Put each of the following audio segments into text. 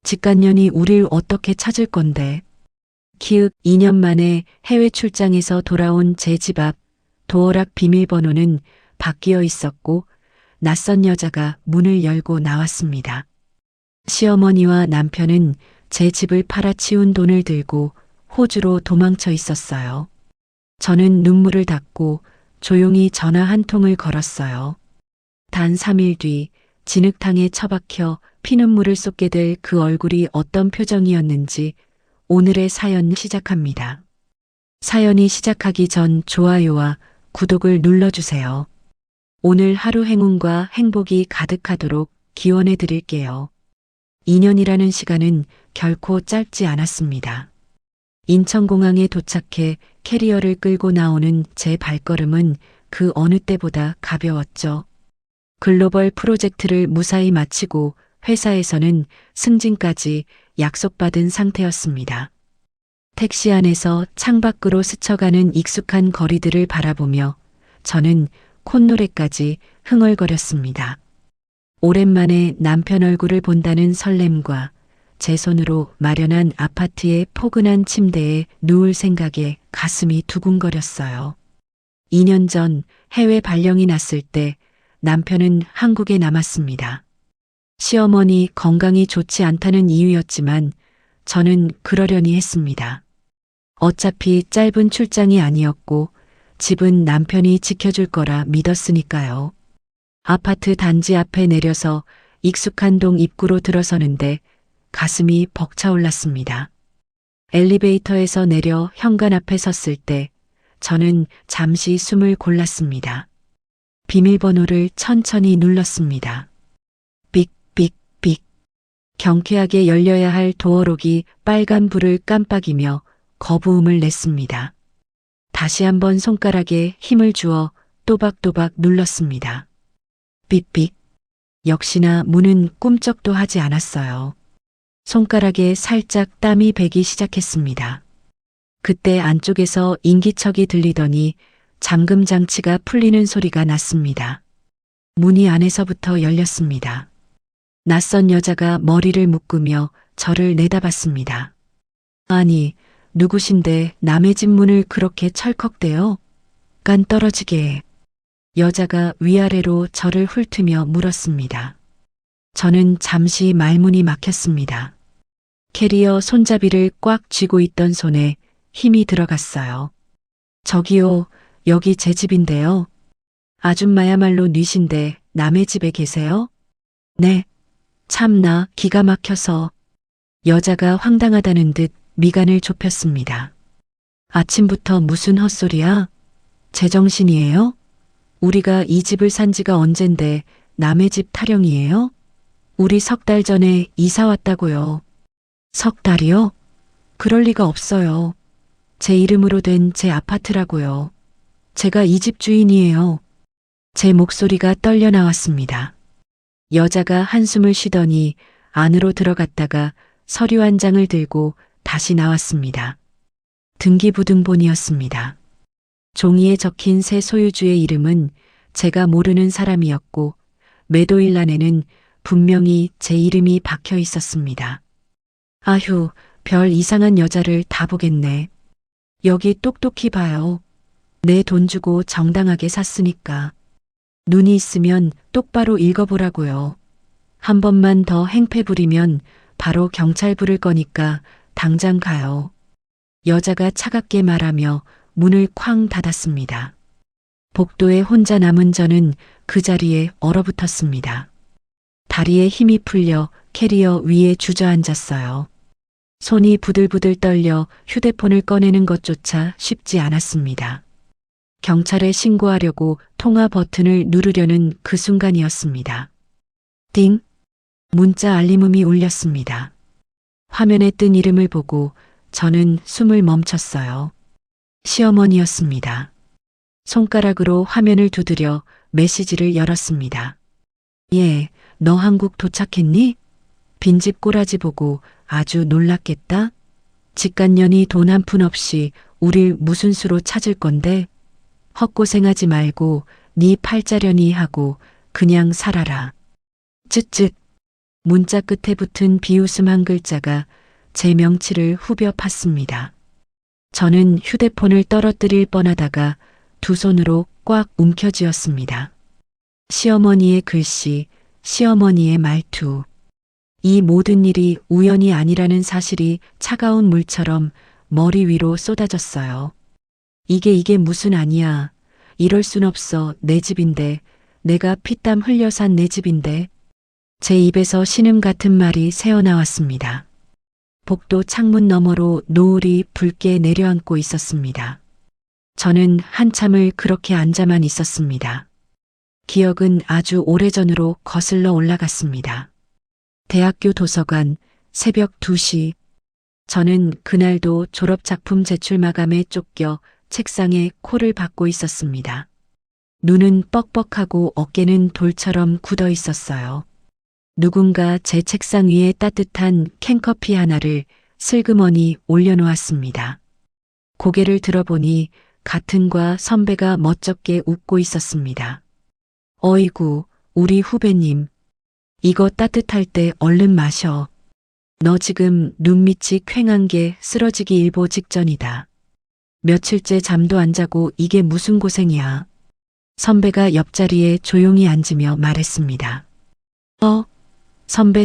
직간년이 우릴 어떻게 찾을 건데. 키읔 2년 만에 해외 출장에서 돌아온 제 집 앞 도어락 비밀번호는 바뀌어 있었고 낯선 여자가 문을 열고 나왔습니다. 시어머니와 남편은 제 집을 팔아치운 돈을 들고 호주로 도망쳐 있었어요. 저는 눈물을 닦고 조용히 전화 한 통을 걸었어요. 단 3일 뒤 진흙탕에 처박혀 피눈물을 쏟게 될 그 얼굴이 어떤 표정이었는지 오늘의 사연 시작합니다. 사연이 시작하기 전 좋아요와 구독을 눌러주세요. 오늘 하루 행운과 행복이 가득하도록 기원해 드릴게요. 2년이라는 시간은 결코 짧지 않았습니다. 인천공항에 도착해 캐리어를 끌고 나오는 제 발걸음은 그 어느 때보다 가벼웠죠. 글로벌 프로젝트를 무사히 마치고 회사에서는 승진까지 약속받은 상태였습니다. 택시 안에서 창밖으로 스쳐가는 익숙한 거리들을 바라보며 저는 콧노래까지 흥얼거렸습니다. 오랜만에 남편 얼굴을 본다는 설렘과 제 손으로 마련한 아파트의 포근한 침대에 누울 생각에 가슴이 두근거렸어요. 2년 전 해외 발령이 났을 때 남편은 한국에 남았습니다. 시어머니 건강이 좋지 않다는 이유였지만 저는 그러려니 했습니다. 어차피 짧은 출장이 아니었고 집은 남편이 지켜줄 거라 믿었으니까요. 아파트 단지 앞에 내려서 익숙한 동 입구로 들어서는데 가슴이 벅차올랐습니다. 엘리베이터에서 내려 현관 앞에 섰을 때 저는 잠시 숨을 골랐습니다. 비밀번호를 천천히 눌렀습니다. 삑삑삑. 경쾌하게 열려야 할 도어록이 빨간 불을 깜빡이며 거부음을 냈습니다. 다시 한번 손가락에 힘을 주어 또박또박 눌렀습니다. 삑삑. 역시나 문은 꿈쩍도 하지 않았어요. 손가락에 살짝 땀이 배기 시작했습니다. 그때 안쪽에서 인기척이 들리더니 잠금 장치가 풀리는 소리가 났습니다. 문이 안에서부터 열렸습니다. 낯선 여자가 머리를 묶으며 저를 내다봤습니다. 아니, 누구신데 남의 집 문을 그렇게 철컥대요? 간 떨어지게. 여자가 위아래로 저를 훑으며 물었습니다. 저는 잠시 말문이 막혔습니다. 캐리어 손잡이를 꽉 쥐고 있던 손에 힘이 들어갔어요. 저기요, 여기 제 집인데요. 아줌마야말로 뉘신데 남의 집에 계세요? 네. 참나 기가 막혀서. 여자가 황당하다는 듯 미간을 좁혔습니다. 아침부터 무슨 헛소리야? 제정신이에요? 우리가 이 집을 산 지가 언젠데 남의 집 타령이에요? 우리 3달 전에 이사 왔다고요. 3달이요? 그럴 리가 없어요. 제 이름으로 된 제 아파트라고요. 제가 이 집 주인이에요. 제 목소리가 떨려 나왔습니다. 여자가 한숨을 쉬더니 안으로 들어갔다가 서류 한 장을 들고 다시 나왔습니다. 등기부등본이었습니다. 종이에 적힌 새 소유주의 이름은 제가 모르는 사람이었고 매도일란에는 분명히 제 이름이 박혀 있었습니다. 아휴, 별 이상한 여자를 다 보겠네. 여기 똑똑히 봐요. 내 돈 주고 정당하게 샀으니까. 눈이 있으면 똑바로 읽어보라고요. 한 번만 더 행패 부리면 바로 경찰 부를 거니까 당장 가요. 여자가 차갑게 말하며 문을 쾅 닫았습니다. 복도에 혼자 남은 저는 그 자리에 얼어붙었습니다. 다리에 힘이 풀려 캐리어 위에 주저앉았어요. 손이 부들부들 떨려 휴대폰을 꺼내는 것조차 쉽지 않았습니다. 경찰에 신고하려고 통화 버튼을 누르려는 그 순간이었습니다. 띵! 문자 알림음이 울렸습니다. 화면에 뜬 이름을 보고 저는 숨을 멈췄어요. 시어머니였습니다. 손가락으로 화면을 두드려 메시지를 열었습니다. 예, 너 한국 도착했니? 빈집 꼬라지 보고 아주 놀랐겠다? 직간년이 돈 한 푼 없이 우릴 무슨 수로 찾을 건데? 헛고생하지 말고 네 팔자려니 하고 그냥 살아라. 쯧쯧. 문자 끝에 붙은 비웃음 한 글자가 제 명치를 후벼 팠습니다. 저는 휴대폰을 떨어뜨릴 뻔하다가 두 손으로 꽉 움켜쥐었습니다. 시어머니의 글씨, 시어머니의 말투. 이 모든 일이 우연이 아니라는 사실이 차가운 물처럼 머리 위로 쏟아졌어요. 이게 무슨 아니야. 이럴 순 없어. 내 집인데. 내가 피땀 흘려 산 내 집인데. 제 입에서 신음 같은 말이 새어나왔습니다. 복도 창문 너머로 노을이 붉게 내려앉고 있었습니다. 저는 한참을 그렇게 앉아만 있었습니다. 기억은 아주 오래전으로 거슬러 올라갔습니다. 대학교 도서관, 새벽 2시. 저는 그날도 졸업작품 제출 마감에 쫓겨 책상에 코를 박고 있었습니다. 눈은 뻑뻑하고 어깨는 돌처럼 굳어 있었어요. 누군가 제 책상 위에 따뜻한 캔커피 하나를 슬그머니 올려놓았습니다. 고개를 들어보니 같은 과 선배가 멋쩍게 웃고 있었습니다. 어이구, 우리 후배님. 이거 따뜻할 때 얼른 마셔. 너 지금 눈밑이 퀭한 게 쓰러지기 일보 직전이다. 며칠째 잠도 안 자고 이게 무슨 고생이야. 선배가 옆자리에 조용히 앉으며 말했습니다.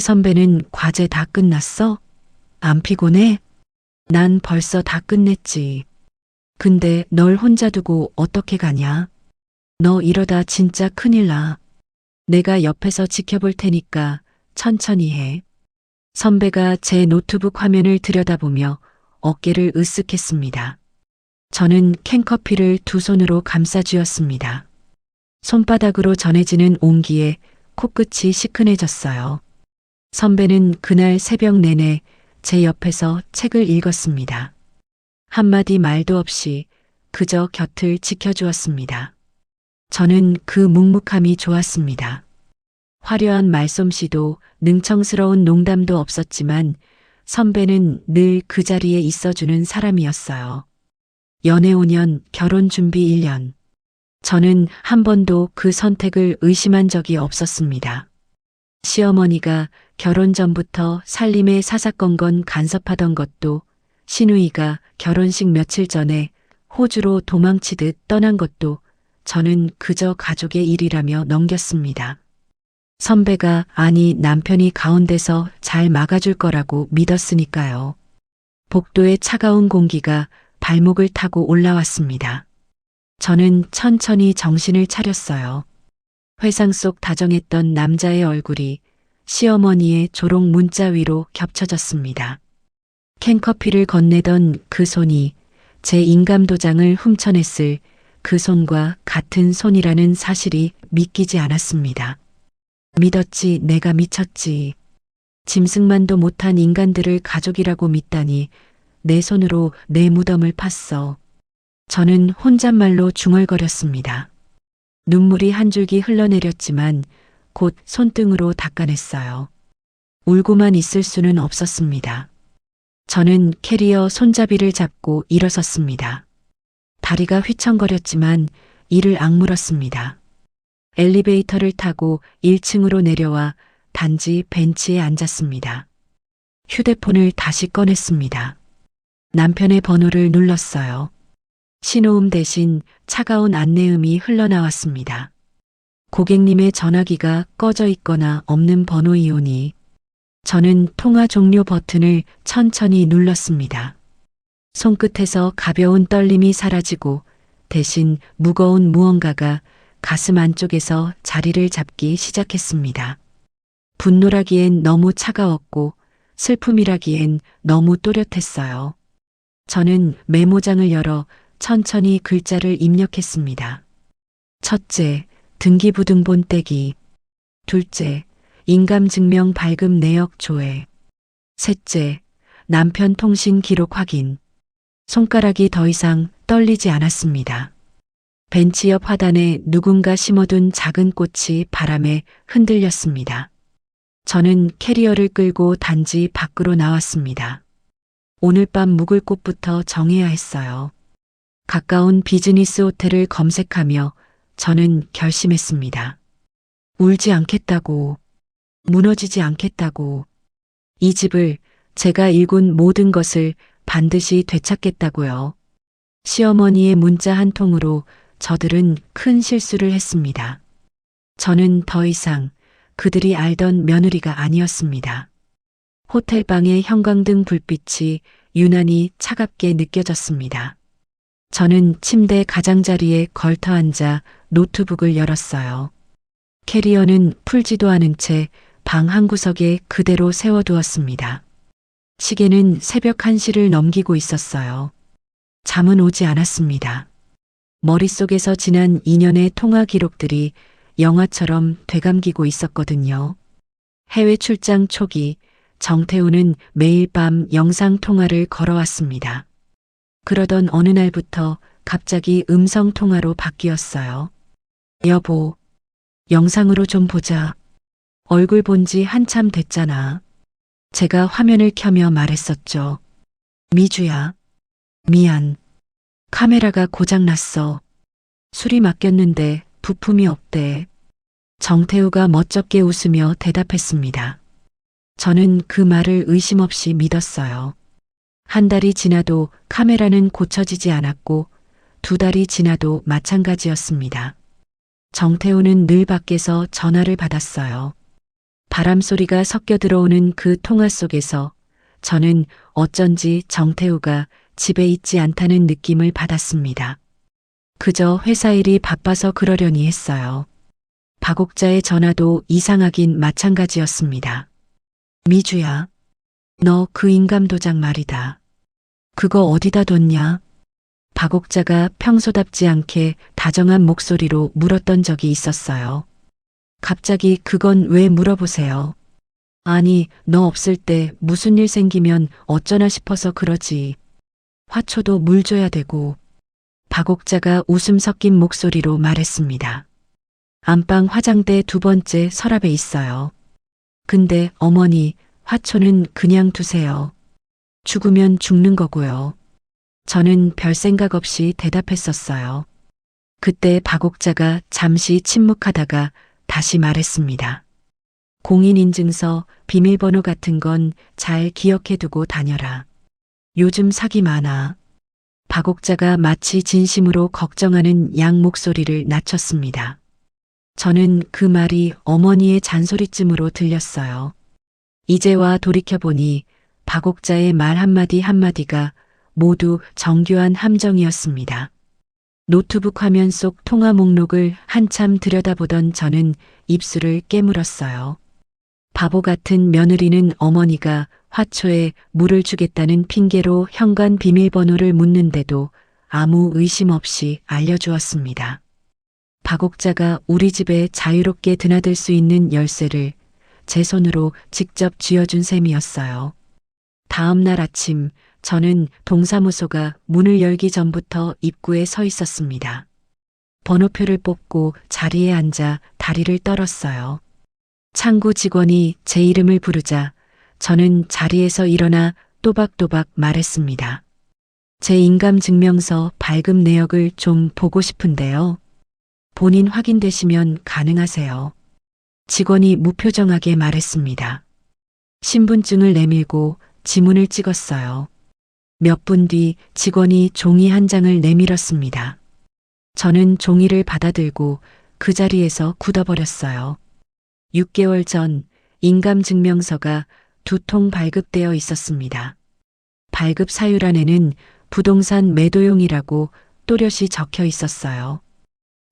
선배는 과제 다 끝났어? 안 피곤해? 난 벌써 다 끝냈지. 근데 널 혼자 두고 어떻게 가냐? 너 이러다 진짜 큰일 나. 내가 옆에서 지켜볼 테니까 천천히 해. 선배가 제 노트북 화면을 들여다보며 어깨를 으쓱했습니다. 저는 캔커피를 두 손으로 감싸쥐었습니다. 손바닥으로 전해지는 온기에 코끝이 시큰해졌어요. 선배는 그날 새벽 내내 제 옆에서 책을 읽었습니다. 한마디 말도 없이 그저 곁을 지켜주었습니다. 저는 그 묵묵함이 좋았습니다. 화려한 말솜씨도 능청스러운 농담도 없었지만 선배는 늘 그 자리에 있어주는 사람이었어요. 연애 5년, 결혼 준비 1년. 저는 한 번도 그 선택을 의심한 적이 없었습니다. 시어머니가 결혼 전부터 살림에 사사건건 간섭하던 것도, 시누이가 결혼식 며칠 전에 호주로 도망치듯 떠난 것도 저는 그저 가족의 일이라며 넘겼습니다. 선배가, 아니 남편이 가운데서 잘 막아줄 거라고 믿었으니까요. 복도의 차가운 공기가 발목을 타고 올라왔습니다. 저는 천천히 정신을 차렸어요. 회상 속 다정했던 남자의 얼굴이 시어머니의 조롱 문자 위로 겹쳐졌습니다. 캔커피를 건네던 그 손이 제 인감도장을 훔쳐냈을 그 손과 같은 손이라는 사실이 믿기지 않았습니다. 믿었지, 내가 미쳤지. 짐승만도 못한 인간들을 가족이라고 믿다니 내 손으로 내 무덤을 팠어. 저는 혼잣말로 중얼거렸습니다. 눈물이 한 줄기 흘러내렸지만 곧 손등으로 닦아냈어요. 울고만 있을 수는 없었습니다. 저는 캐리어 손잡이를 잡고 일어섰습니다. 다리가 휘청거렸지만 이를 악물었습니다. 엘리베이터를 타고 1층으로 내려와 단지 벤치에 앉았습니다. 휴대폰을 다시 꺼냈습니다. 남편의 번호를 눌렀어요. 신호음 대신 차가운 안내음이 흘러나왔습니다. 고객님의 전화기가 꺼져 있거나 없는 번호이오니. 저는 통화 종료 버튼을 천천히 눌렀습니다. 손끝에서 가벼운 떨림이 사라지고 대신 무거운 무언가가 가슴 안쪽에서 자리를 잡기 시작했습니다. 분노라기엔 너무 차가웠고 슬픔이라기엔 너무 또렷했어요. 저는 메모장을 열어 천천히 글자를 입력했습니다. 첫째, 등기부등본 떼기. 둘째, 인감증명 발급 내역 조회. 셋째, 남편 통신 기록 확인. 손가락이 더 이상 떨리지 않았습니다. 벤치 옆 화단에 누군가 심어둔 작은 꽃이 바람에 흔들렸습니다. 저는 캐리어를 끌고 단지 밖으로 나왔습니다. 오늘 밤 묵을 곳부터 정해야 했어요. 가까운 비즈니스 호텔을 검색하며 저는 결심했습니다. 울지 않겠다고. 무너지지 않겠다고. 이 집을, 제가 일군 모든 것을 반드시 되찾겠다고요. 시어머니의 문자 한 통으로 저들은 큰 실수를 했습니다. 저는 더 이상 그들이 알던 며느리가 아니었습니다. 호텔방의 형광등 불빛이 유난히 차갑게 느껴졌습니다. 저는 침대 가장자리에 걸터 앉아 노트북을 열었어요. 캐리어는 풀지도 않은 채 방 한구석에 그대로 세워두었습니다. 시계는 새벽 1시를 넘기고 있었어요. 잠은 오지 않았습니다. 머릿속에서 지난 2년의 통화 기록들이 영화처럼 되감기고 있었거든요. 해외 출장 초기 정태우는 매일 밤 영상 통화를 걸어왔습니다. 그러던 어느 날부터 갑자기 음성 통화로 바뀌었어요. 여보, 영상으로 좀 보자. 얼굴 본 지 한참 됐잖아. 제가 화면을 켜며 말했었죠. 미주야, 미안. 카메라가 고장났어. 술이 맡겼는데 부품이 없대. 정태우가 멋쩍게 웃으며 대답했습니다. 저는 그 말을 의심 없이 믿었어요. 한 달이 지나도 카메라는 고쳐지지 않았고 2달이 지나도 마찬가지였습니다. 정태우는 늘 밖에서 전화를 받았어요. 바람 소리가 섞여 들어오는 그 통화 속에서 저는 어쩐지 정태우가 집에 있지 않다는 느낌을 받았습니다. 그저 회사 일이 바빠서 그러려니 했어요. 박옥자의 전화도 이상하긴 마찬가지였습니다. 미주야, 너 그 인감 도장 말이다. 그거 어디다 뒀냐? 박옥자가 평소답지 않게 다정한 목소리로 물었던 적이 있었어요. 갑자기 그건 왜 물어보세요? 아니, 너 없을 때 무슨 일 생기면 어쩌나 싶어서 그러지. 화초도 물 줘야 되고. 박옥자가 웃음 섞인 목소리로 말했습니다. 안방 화장대 2번째 서랍에 있어요. 근데 어머니, 화초는 그냥 두세요. 죽으면 죽는 거고요. 저는 별 생각 없이 대답했었어요. 그때 박옥자가 잠시 침묵하다가 다시 말했습니다. 공인인증서, 비밀번호 같은 건 잘 기억해두고 다녀라. 요즘 사기 많아. 박옥자가 마치 진심으로 걱정하는 양 목소리를 낮췄습니다. 저는 그 말이 어머니의 잔소리쯤으로 들렸어요. 이제와 돌이켜보니 박옥자의 말 한마디 한마디가 모두 정교한 함정이었습니다. 노트북 화면 속 통화 목록을 한참 들여다보던 저는 입술을 깨물었어요. 바보 같은 며느리는 어머니가 화초에 물을 주겠다는 핑계로 현관 비밀번호를 묻는데도 아무 의심 없이 알려주었습니다. 박옥자가 우리 집에 자유롭게 드나들 수 있는 열쇠를 제 손으로 직접 쥐어준 셈이었어요. 다음 날 아침 저는 동사무소가 문을 열기 전부터 입구에 서 있었습니다. 번호표를 뽑고 자리에 앉아 다리를 떨었어요. 창구 직원이 제 이름을 부르자 저는 자리에서 일어나 또박또박 말했습니다. 제 인감증명서 발급 내역을 좀 보고 싶은데요. 본인 확인되시면 가능하세요. 직원이 무표정하게 말했습니다. 신분증을 내밀고 지문을 찍었어요. 몇 분 뒤 직원이 종이 한 장을 내밀었습니다. 저는 종이를 받아들고 그 자리에서 굳어버렸어요. 6개월 전 인감증명서가 2통 발급되어 있었습니다. 발급 사유란에는 부동산 매도용이라고 또렷이 적혀 있었어요.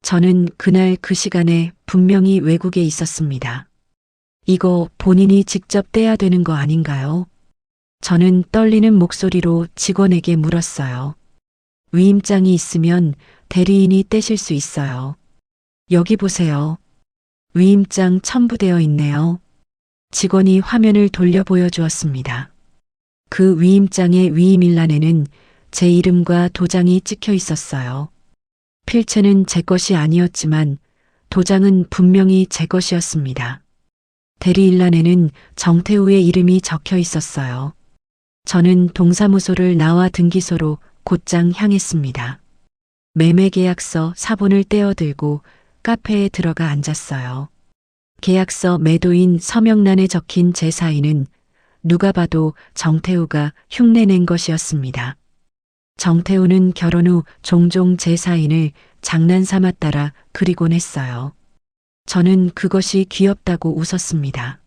저는 그날 그 시간에 분명히 외국에 있었습니다. 이거 본인이 직접 떼야 되는 거 아닌가요? 저는 떨리는 목소리로 직원에게 물었어요. 위임장이 있으면 대리인이 떼실 수 있어요. 여기 보세요. 위임장 첨부되어 있네요. 직원이 화면을 돌려 보여주었습니다. 그 위임장의 위임일란에는 제 이름과 도장이 찍혀 있었어요. 필체는 제 것이 아니었지만 도장은 분명히 제 것이었습니다. 대리일란에는 정태우의 이름이 적혀 있었어요. 저는 동사무소를 나와 등기소로 곧장 향했습니다. 매매계약서 사본을 떼어들고 카페에 들어가 앉았어요. 계약서 매도인 서명란에 적힌 제 사인은 누가 봐도 정태우가 흉내낸 것이었습니다. 정태우는 결혼 후 종종 제 사인을 장난삼아 따라 그리곤 했어요. 저는 그것이 귀엽다고 웃었습니다.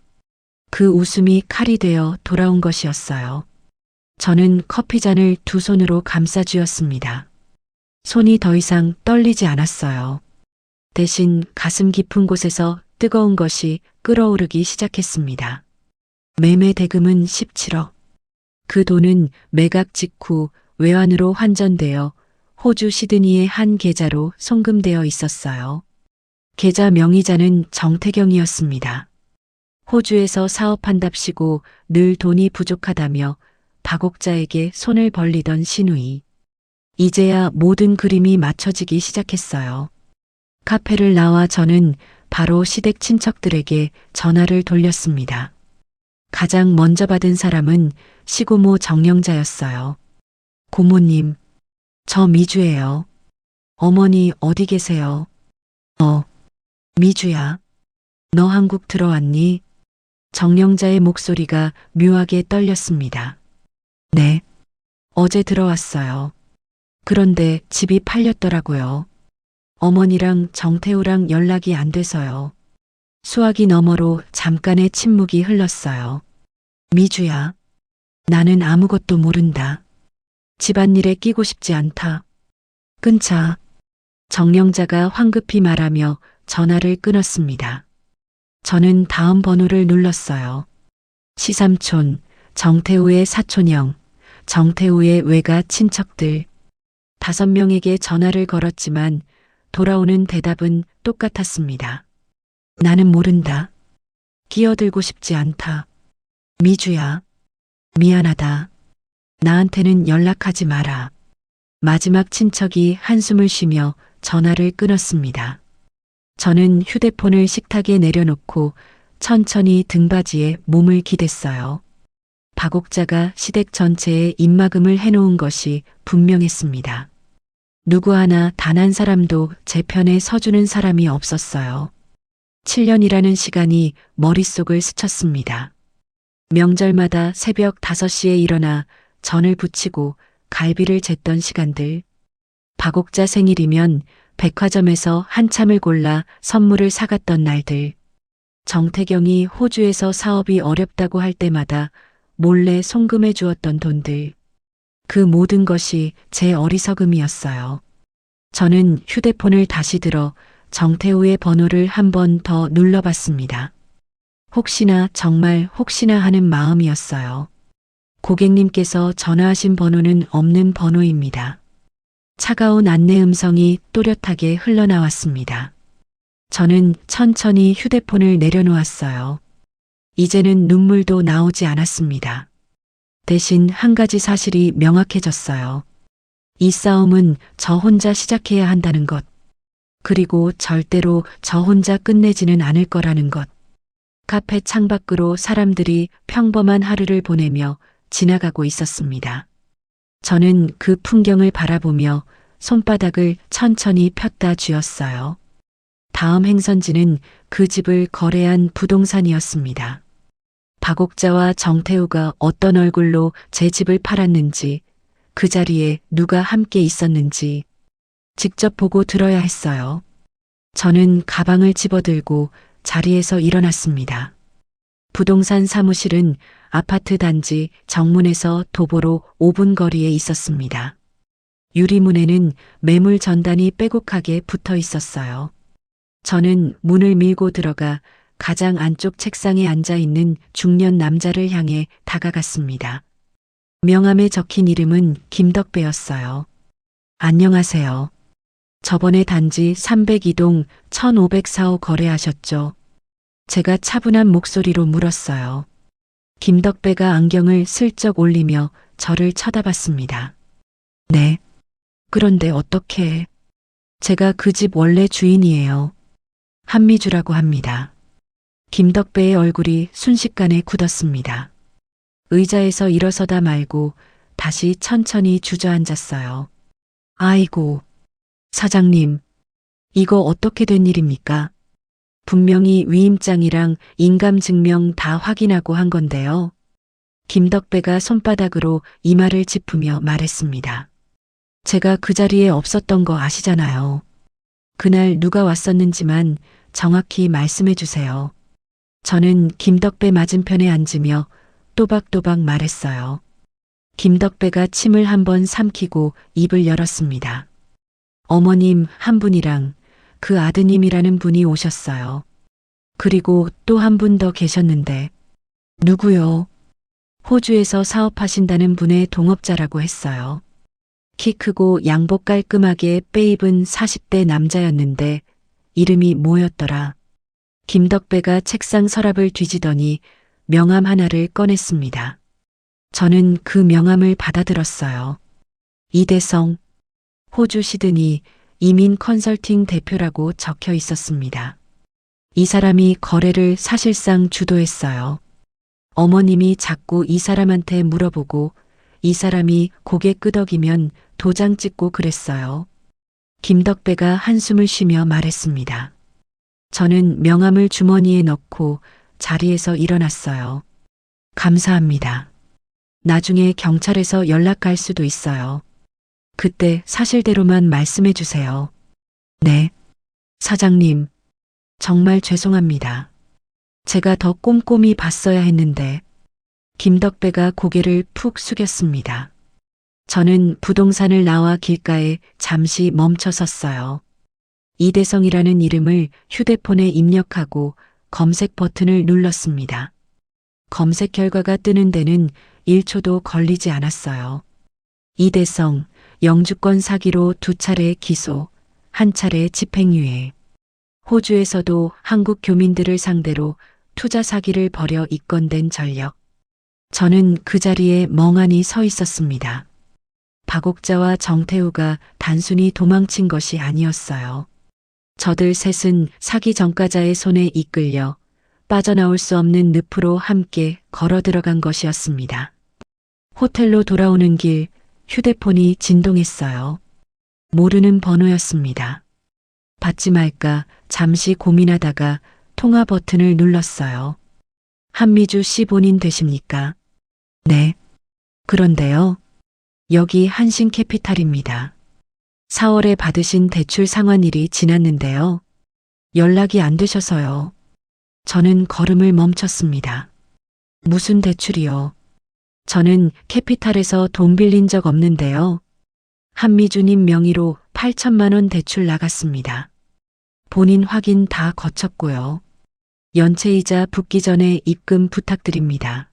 그 웃음이 칼이 되어 돌아온 것이었어요. 저는 커피잔을 두 손으로 감싸 쥐었습니다. 손이 더 이상 떨리지 않았어요. 대신 가슴 깊은 곳에서 뜨거운 것이 끓어오르기 시작했습니다. 매매 대금은 17억. 그 돈은 매각 직후 외환으로 환전되어 호주 시드니의 한 계좌로 송금되어 있었어요. 계좌 명의자는 정태경이었습니다. 호주에서 사업한답시고 늘 돈이 부족하다며 박옥자에게 손을 벌리던 신우이. 이제야 모든 그림이 맞춰지기 시작했어요. 카페를 나와 저는 바로 시댁 친척들에게 전화를 돌렸습니다. 가장 먼저 받은 사람은 시고모 정영자였어요. 고모님, 저 미주예요. 어머니 어디 계세요? 미주야. 너 한국 들어왔니? 정영자의 목소리가 묘하게 떨렸습니다. 네. 어제 들어왔어요. 그런데 집이 팔렸더라고요. 어머니랑 정태우랑 연락이 안 돼서요. 수화기 너머로 잠깐의 침묵이 흘렀어요. 미주야. 나는 아무것도 모른다. 집안일에 끼고 싶지 않다. 끊자. 정영자가 황급히 말하며 전화를 끊었습니다. 저는 다음 번호를 눌렀어요. 시삼촌, 정태우의 사촌형, 정태우의 외가 친척들. 5명에게 전화를 걸었지만 돌아오는 대답은 똑같았습니다. 나는 모른다. 끼어들고 싶지 않다. 미주야. 미안하다. 나한테는 연락하지 마라. 마지막 친척이 한숨을 쉬며 전화를 끊었습니다. 저는 휴대폰을 식탁에 내려놓고 천천히 등받이에 몸을 기댔어요. 박옥자가 시댁 전체에 입막음을 해놓은 것이 분명했습니다. 누구 하나 단 한 사람도 제 편에 서주는 사람이 없었어요. 7년이라는 시간이 머릿속을 스쳤습니다. 명절마다 새벽 5시에 일어나 전을 부치고 갈비를 쟀던 시간들. 박옥자 생일이면 백화점에서 한참을 골라 선물을 사갔던 날들. 정태경이 호주에서 사업이 어렵다고 할 때마다 몰래 송금해 주었던 돈들. 그 모든 것이 제 어리석음이었어요. 저는 휴대폰을 다시 들어 정태우의 번호를 한 번 더 눌러봤습니다. 혹시나 정말 혹시나 하는 마음이었어요. 고객님께서 전화하신 번호는 없는 번호입니다. 차가운 안내 음성이 또렷하게 흘러나왔습니다. 저는 천천히 휴대폰을 내려놓았어요. 이제는 눈물도 나오지 않았습니다. 대신 한 가지 사실이 명확해졌어요. 이 싸움은 저 혼자 시작해야 한다는 것. 그리고 절대로 저 혼자 끝내지는 않을 거라는 것. 카페 창밖으로 사람들이 평범한 하루를 보내며 지나가고 있었습니다. 저는 그 풍경을 바라보며 손바닥을 천천히 폈다 쥐었어요. 다음 행선지는 그 집을 거래한 부동산이었습니다. 박옥자와 정태우가 어떤 얼굴로 제 집을 팔았는지, 그 자리에 누가 함께 있었는지 직접 보고 들어야 했어요. 저는 가방을 집어들고 자리에서 일어났습니다. 부동산 사무실은 아파트 단지 정문에서 도보로 5분 거리에 있었습니다. 유리문에는 매물 전단이 빼곡하게 붙어 있었어요. 저는 문을 밀고 들어가 가장 안쪽 책상에 앉아 있는 중년 남자를 향해 다가갔습니다. 명함에 적힌 이름은 김덕배였어요. 안녕하세요. 저번에 단지 302동 1504호 거래하셨죠? 제가 차분한 목소리로 물었어요. 김덕배가 안경을 슬쩍 올리며 저를 쳐다봤습니다. 네. 그런데 어떻게? 제가 그 집 원래 주인이에요. 한미주라고 합니다. 김덕배의 얼굴이 순식간에 굳었습니다. 의자에서 일어서다 말고 다시 천천히 주저앉았어요. 아이고, 사장님, 이거 어떻게 된 일입니까? 분명히 위임장이랑 인감증명 다 확인하고 한 건데요. 김덕배가 손바닥으로 이마를 짚으며 말했습니다. 제가 그 자리에 없었던 거 아시잖아요. 그날 누가 왔었는지만 정확히 말씀해 주세요. 저는 김덕배 맞은편에 앉으며 또박또박 말했어요. 김덕배가 침을 한번 삼키고 입을 열었습니다. 어머님 한 분이랑 그 아드님이라는 분이 오셨어요. 그리고 또 한 분 더 계셨는데 누구요? 호주에서 사업하신다는 분의 동업자라고 했어요. 키 크고 양복 깔끔하게 빼입은 40대 남자였는데 이름이 뭐였더라? 김덕배가 책상 서랍을 뒤지더니 명함 하나를 꺼냈습니다. 저는 그 명함을 받아들었어요. 이대성, 호주 시드니 이민 컨설팅 대표라고 적혀 있었습니다. 이 사람이 거래를 사실상 주도했어요. 어머님이 자꾸 이 사람한테 물어보고 이 사람이 고개 끄덕이면 도장 찍고 그랬어요. 김덕배가 한숨을 쉬며 말했습니다. 저는 명함을 주머니에 넣고 자리에서 일어났어요. 감사합니다. 나중에 경찰에서 연락할 수도 있어요. 그때 사실대로만 말씀해 주세요. 네. 사장님, 정말 죄송합니다. 제가 더 꼼꼼히 봤어야 했는데. 김덕배가 고개를 푹 숙였습니다. 저는 부동산을 나와 길가에 잠시 멈춰 섰어요. 이대성이라는 이름을 휴대폰에 입력하고 검색 버튼을 눌렀습니다. 검색 결과가 뜨는 데는 1초도 걸리지 않았어요. 이대성, 영주권 사기로 2차례 기소, 1차례 집행유예. 호주에서도 한국 교민들을 상대로 투자 사기를 벌여 입건된 전력. 저는 그 자리에 멍하니 서 있었습니다. 박옥자와 정태우가 단순히 도망친 것이 아니었어요. 저들 셋은 사기 전과자의 손에 이끌려 빠져나올 수 없는 늪으로 함께 걸어 들어간 것이었습니다. 호텔로 돌아오는 길 휴대폰이 진동했어요. 모르는 번호였습니다. 받지 말까 잠시 고민하다가 통화 버튼을 눌렀어요. 한미주 씨 본인 되십니까? 네. 그런데요. 여기 한신캐피탈입니다. 4월에 받으신 대출 상환일이 지났는데요. 연락이 안 되셔서요. 저는 걸음을 멈췄습니다. 무슨 대출이요? 저는 캐피탈에서 돈 빌린 적 없는데요. 한미주님 명의로 8천만 원 대출 나갔습니다. 본인 확인 다 거쳤고요. 연체이자 붙기 전에 입금 부탁드립니다.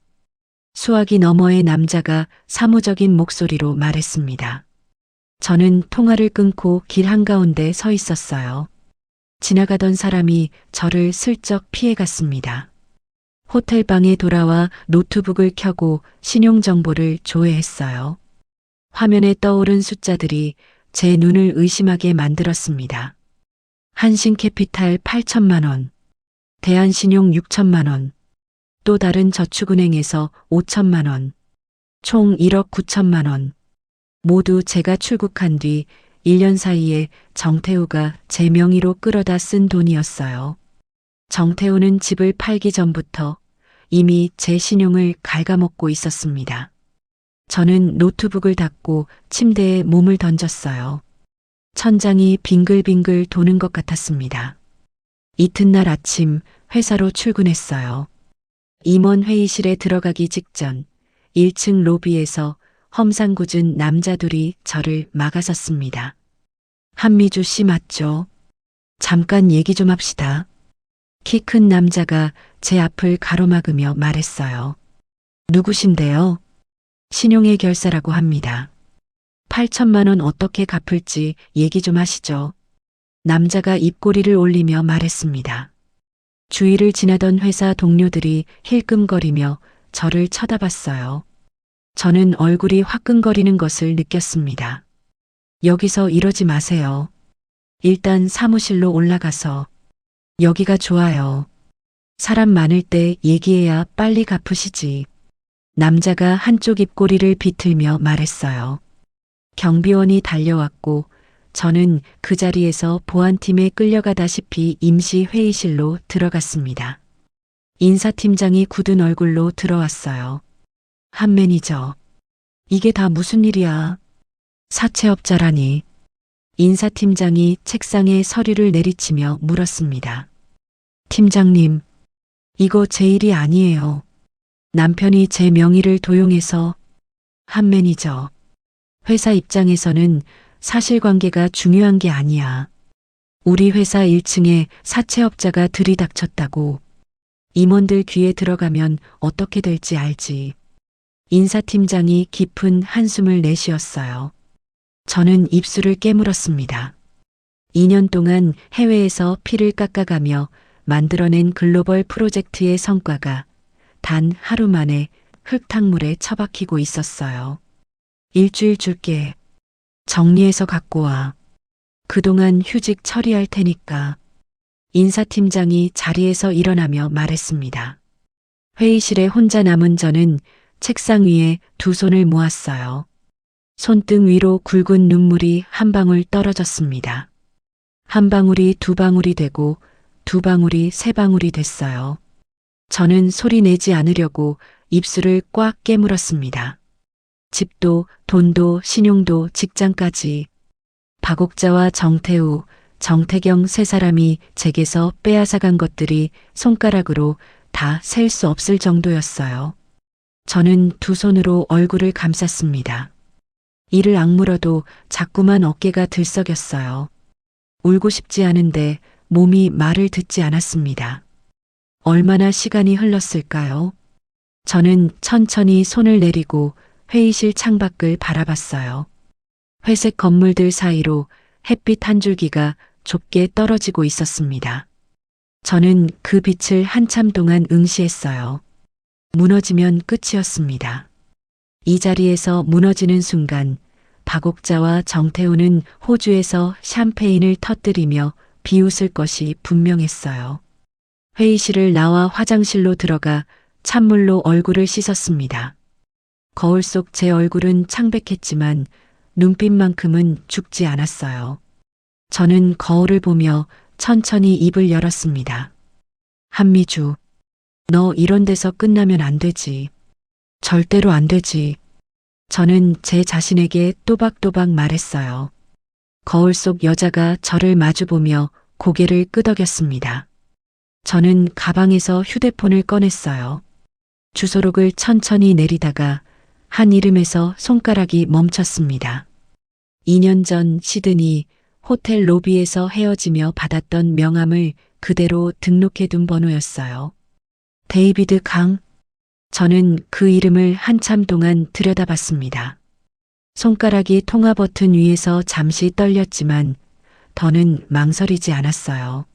수화기 너머의 남자가 사무적인 목소리로 말했습니다. 저는 통화를 끊고 길 한가운데 서 있었어요. 지나가던 사람이 저를 슬쩍 피해갔습니다. 호텔방에 돌아와 노트북을 켜고 신용정보를 조회했어요. 화면에 떠오른 숫자들이 제 눈을 의심하게 만들었습니다. 한신캐피탈 8천만 원, 대한신용 6천만 원, 또 다른 저축은행에서 5천만 원, 총 1억 9천만 원. 모두 제가 출국한 뒤 1년 사이에 정태우가 제 명의로 끌어다 쓴 돈이었어요. 정태우는 집을 팔기 전부터 이미 제 신용을 갉아먹고 있었습니다. 저는 노트북을 닫고 침대에 몸을 던졌어요. 천장이 빙글빙글 도는 것 같았습니다. 이튿날 아침 회사로 출근했어요. 임원 회의실에 들어가기 직전 1층 로비에서 험상궂은 남자 둘이 저를 막아섰습니다. 한미주 씨 맞죠? 잠깐 얘기 좀 합시다. 키 큰 남자가 제 앞을 가로막으며 말했어요. 누구신데요? 신용의 결사라고 합니다. 8천만 원 어떻게 갚을지 얘기 좀 하시죠. 남자가 입꼬리를 올리며 말했습니다. 주위를 지나던 회사 동료들이 힐끔거리며 저를 쳐다봤어요. 저는 얼굴이 화끈거리는 것을 느꼈습니다. 여기서 이러지 마세요. 일단 사무실로 올라가서. 여기가 좋아요. 사람 많을 때 얘기해야 빨리 갚으시지. 남자가 한쪽 입꼬리를 비틀며 말했어요. 경비원이 달려왔고 저는 그 자리에서 보안팀에 끌려가다시피 임시 회의실로 들어갔습니다. 인사팀장이 굳은 얼굴로 들어왔어요. 한 매니저. 이게 다 무슨 일이야? 사채업자라니. 인사팀장이 책상에 서류를 내리치며 물었습니다. 팀장님, 이거 제 일이 아니에요. 남편이 제 명의를 도용해서. 한 매니저. 회사 입장에서는 사실관계가 중요한 게 아니야. 우리 회사 1층에 사채업자가 들이닥쳤다고. 임원들 귀에 들어가면 어떻게 될지 알지. 인사팀장이 깊은 한숨을 내쉬었어요. 저는 입술을 깨물었습니다. 2년 동안 해외에서 피를 깎아가며 만들어낸 글로벌 프로젝트의 성과가 단 하루 만에 흙탕물에 처박히고 있었어요. 일주일 줄게. 정리해서 갖고 와. 그동안 휴직 처리할 테니까. 인사팀장이 자리에서 일어나며 말했습니다. 회의실에 혼자 남은 저는 책상 위에 두 손을 모았어요. 손등 위로 굵은 눈물이 한 방울 떨어졌습니다. 한 방울이 두 방울이 되고 두 방울이 세 방울이 됐어요. 저는 소리 내지 않으려고 입술을 꽉 깨물었습니다. 집도, 돈도, 신용도, 직장까지. 박옥자와 정태우, 정태경 세 사람이 제게서 빼앗아간 것들이 손가락으로 다 셀 수 없을 정도였어요. 저는 두 손으로 얼굴을 감쌌습니다. 이를 악물어도 자꾸만 어깨가 들썩였어요. 울고 싶지 않은데 몸이 말을 듣지 않았습니다. 얼마나 시간이 흘렀을까요? 저는 천천히 손을 내리고 회의실 창밖을 바라봤어요. 회색 건물들 사이로 햇빛 한 줄기가 좁게 떨어지고 있었습니다. 저는 그 빛을 한참 동안 응시했어요. 무너지면 끝이었습니다. 이 자리에서 무너지는 순간 박옥자와 정태우는 호주에서 샴페인을 터뜨리며 비웃을 것이 분명했어요. 회의실을 나와 화장실로 들어가 찬물로 얼굴을 씻었습니다. 거울 속 제 얼굴은 창백했지만 눈빛만큼은 죽지 않았어요. 저는 거울을 보며 천천히 입을 열었습니다. 한미주, 너 이런 데서 끝나면 안 되지. 절대로 안 되지. 저는 제 자신에게 또박또박 말했어요. 거울 속 여자가 저를 마주보며 고개를 끄덕였습니다. 저는 가방에서 휴대폰을 꺼냈어요. 주소록을 천천히 내리다가 한 이름에서 손가락이 멈췄습니다. 2년 전 시드니 호텔 로비에서 헤어지며 받았던 명함을 그대로 등록해둔 번호였어요. 데이비드 강. 저는 그 이름을 한참 동안 들여다봤습니다. 손가락이 통화 버튼 위에서 잠시 떨렸지만 더는 망설이지 않았어요.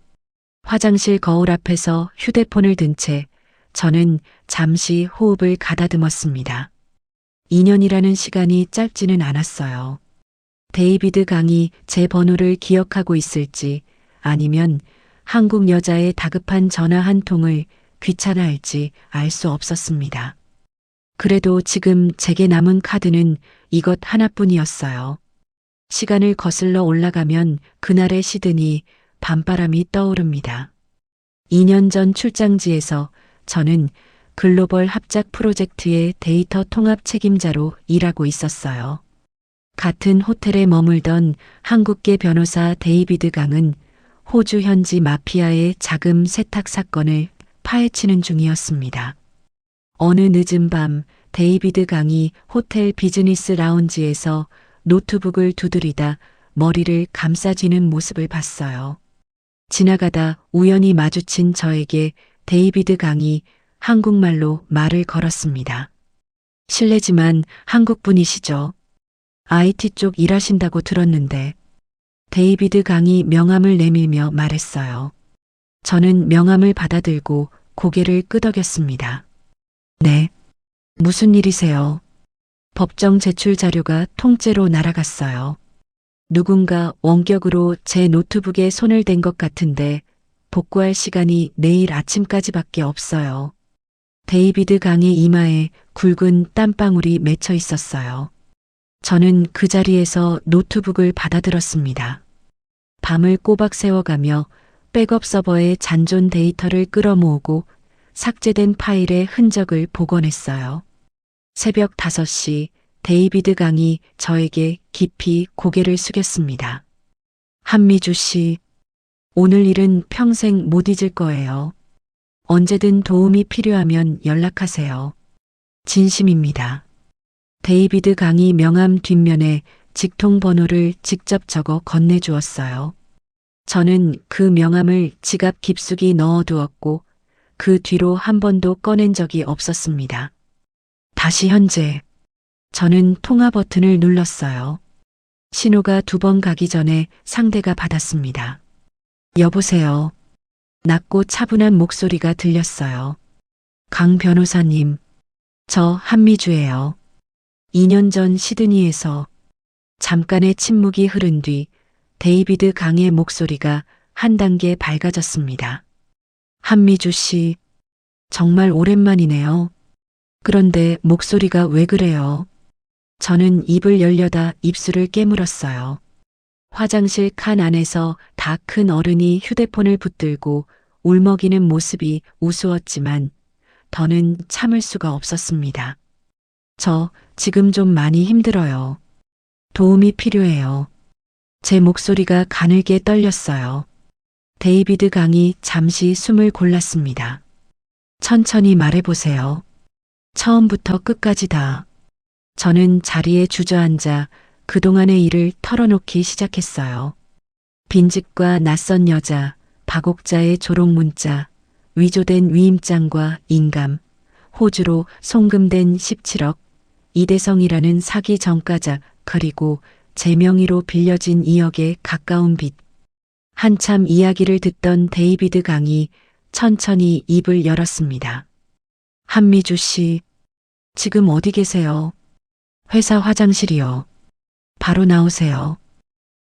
화장실 거울 앞에서 휴대폰을 든 채 저는 잠시 호흡을 가다듬었습니다. 2년이라는 시간이 짧지는 않았어요. 데이비드 강이 제 번호를 기억하고 있을지 아니면 한국 여자의 다급한 전화 한 통을 귀찮아할지 알 수 없었습니다. 그래도 지금 제게 남은 카드는 이것 하나뿐이었어요. 시간을 거슬러 올라가면 그날의 시드니 밤바람이 떠오릅니다. 2년 전 출장지에서 저는 글로벌 합작 프로젝트의 데이터 통합 책임자로 일하고 있었어요. 같은 호텔에 머물던 한국계 변호사 데이비드 강은 호주 현지 마피아의 자금 세탁 사건을 파헤치는 중이었습니다. 어느 늦은 밤 데이비드 강이 호텔 비즈니스 라운지에서 노트북을 두드리다 머리를 감싸쥐는 모습을 봤어요. 지나가다 우연히 마주친 저에게 데이비드 강이 한국말로 말을 걸었습니다. 실례지만 한국분이시죠? IT 쪽 일하신다고 들었는데. 데이비드 강이 명함을 내밀며 말했어요. 저는 명함을 받아들고 고개를 끄덕였습니다. 네. 무슨 일이세요? 법정 제출 자료가 통째로 날아갔어요. 누군가 원격으로 제 노트북에 손을 댄 것 같은데 복구할 시간이 내일 아침까지밖에 없어요. 데이비드 강의 이마에 굵은 땀방울이 맺혀 있었어요. 저는 그 자리에서 노트북을 받아들었습니다. 밤을 꼬박 새워가며 백업 서버에 잔존 데이터를 끌어모으고 삭제된 파일의 흔적을 복원했어요. 새벽 5시 데이비드 강이 저에게 깊이 고개를 숙였습니다. 한미주 씨, 오늘 일은 평생 못 잊을 거예요. 언제든 도움이 필요하면 연락하세요. 진심입니다. 데이비드 강이 명함 뒷면에 직통 번호를 직접 적어 건네주었어요. 저는 그 명함을 지갑 깊숙이 넣어두었고 그 뒤로 한 번도 꺼낸 적이 없었습니다. 다시 현재. 저는 통화 버튼을 눌렀어요. 신호가 2번 가기 전에 상대가 받았습니다. 여보세요. 낮고 차분한 목소리가 들렸어요. 강 변호사님, 저 한미주예요. 2년 전 시드니에서. 잠깐의 침묵이 흐른 뒤 데이비드 강의 목소리가 한 단계 밝아졌습니다. 한미주 씨, 정말 오랜만이네요. 그런데 목소리가 왜 그래요? 저는 입을 열려다 입술을 깨물었어요. 화장실 칸 안에서 다 큰 어른이 휴대폰을 붙들고 울먹이는 모습이 우스웠지만 더는 참을 수가 없었습니다. 저 지금 좀 많이 힘들어요. 도움이 필요해요. 제 목소리가 가늘게 떨렸어요. 데이비드 강이 잠시 숨을 골랐습니다. 천천히 말해보세요. 처음부터 끝까지 다. 저는 자리에 주저앉아 그동안의 일을 털어놓기 시작했어요. 빈집과 낯선 여자, 박옥자의 조롱 문자, 위조된 위임장과 인감, 호주로 송금된 17억, 이대성이라는 사기 전과자, 그리고 제 명의로 빌려진 2억에 가까운 빚. 한참 이야기를 듣던 데이비드 강이 천천히 입을 열었습니다. 한미주 씨, 지금 어디 계세요? 회사 화장실이요. 바로 나오세요.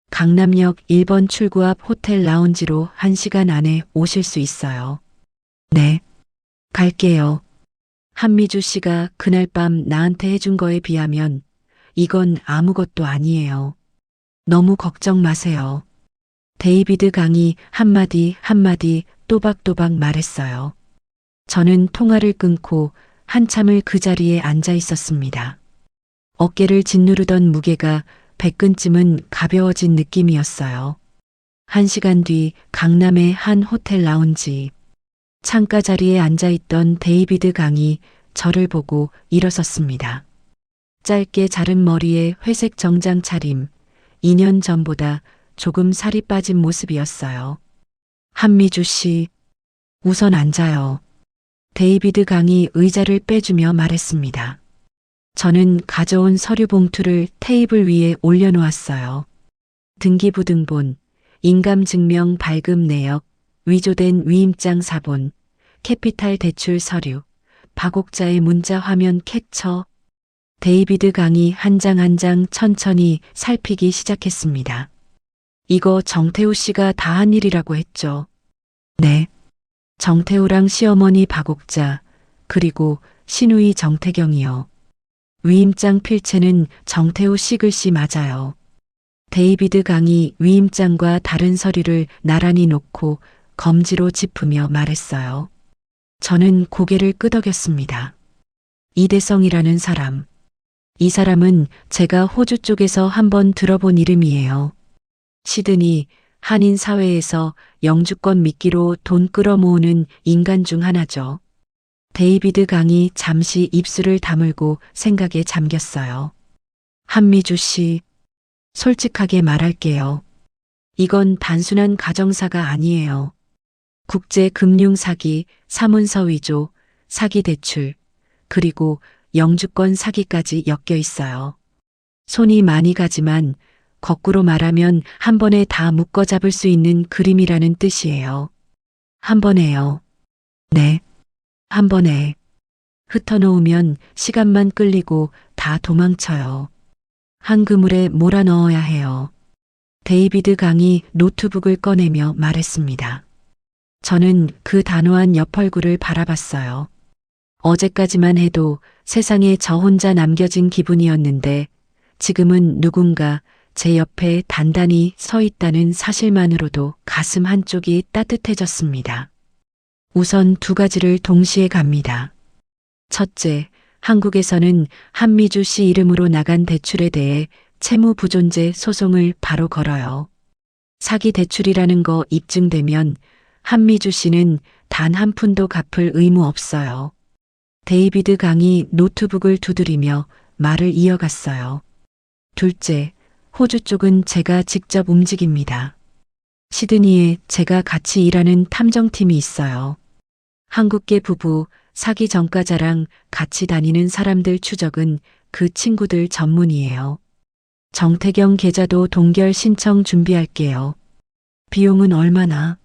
강남역 1번 출구 앞 호텔 라운지로 1시간 안에 오실 수 있어요. 네, 갈게요. 한미주 씨가 그날 밤 나한테 해준 거에 비하면 이건 아무것도 아니에요. 너무 걱정 마세요. 데이비드 강이 한마디 한마디 또박또박 말했어요. 저는 통화를 끊고 한참을 그 자리에 앉아 있었습니다. 어깨를 짓누르던 무게가 배끈쯤은 가벼워진 느낌이었어요. 1시간 뒤 강남의 한 호텔 라운지. 창가 자리에 앉아있던 데이비드 강이 저를 보고 일어섰습니다. 짧게 자른 머리에 회색 정장 차림, 2년 전보다 조금 살이 빠진 모습이었어요. 한미주 씨, 우선 앉아요. 데이비드 강이 의자를 빼주며 말했습니다. 저는 가져온 서류 봉투를 테이블 위에 올려놓았어요. 등기부등본, 인감증명 발급 내역, 위조된 위임장 사본, 캐피탈 대출 서류, 박옥자의 문자 화면 캡처. 데이비드 강이 한 장 한 장 천천히 살피기 시작했습니다. 이거 정태우 씨가 다 한 일이라고 했죠. 네. 정태우랑 시어머니 박옥자, 그리고 시누이 정태경이요. 위임장 필체는 정태우 씨 글씨 맞아요. 데이비드 강이 위임장과 다른 서류를 나란히 놓고 검지로 짚으며 말했어요. 저는 고개를 끄덕였습니다. 이대성이라는 사람. 이 사람은 제가 호주 쪽에서 한번 들어본 이름이에요. 시드니 한인 사회에서 영주권 미끼로 돈 끌어모으는 인간 중 하나죠. 데이비드 강이 잠시 입술을 다물고 생각에 잠겼어요. 한미주 씨, 솔직하게 말할게요. 이건 단순한 가정사가 아니에요. 국제금융사기, 사문서 위조, 사기 대출, 그리고 영주권 사기까지 엮여 있어요. 손이 많이 가지만 거꾸로 말하면 한 번에 다 묶어 잡을 수 있는 그림이라는 뜻이에요. 한 번에요. 네, 한 번에. 흩어놓으면 시간만 끌리고 다 도망쳐요. 한 그물에 몰아넣어야 해요. 데이비드 강이 노트북을 꺼내며 말했습니다. 저는 그 단호한 옆 얼굴을 바라봤어요. 어제까지만 해도 세상에 저 혼자 남겨진 기분이었는데 지금은 누군가 제 옆에 단단히 서 있다는 사실만으로도 가슴 한쪽이 따뜻해졌습니다. 우선 두 가지를 동시에 갑니다. 첫째, 한국에서는 한미주 씨 이름으로 나간 대출에 대해 채무부존재 소송을 바로 걸어요. 사기 대출이라는 거 입증되면 한미주 씨는 단 한 푼도 갚을 의무 없어요. 데이비드 강이 노트북을 두드리며 말을 이어갔어요. 둘째, 호주 쪽은 제가 직접 움직입니다. 시드니에 제가 같이 일하는 탐정팀이 있어요. 한국계 부부, 사기 전과자랑 같이 다니는 사람들 추적은 그 친구들 전문이에요. 정태경 계좌도 동결 신청 준비할게요. 비용은 얼마나?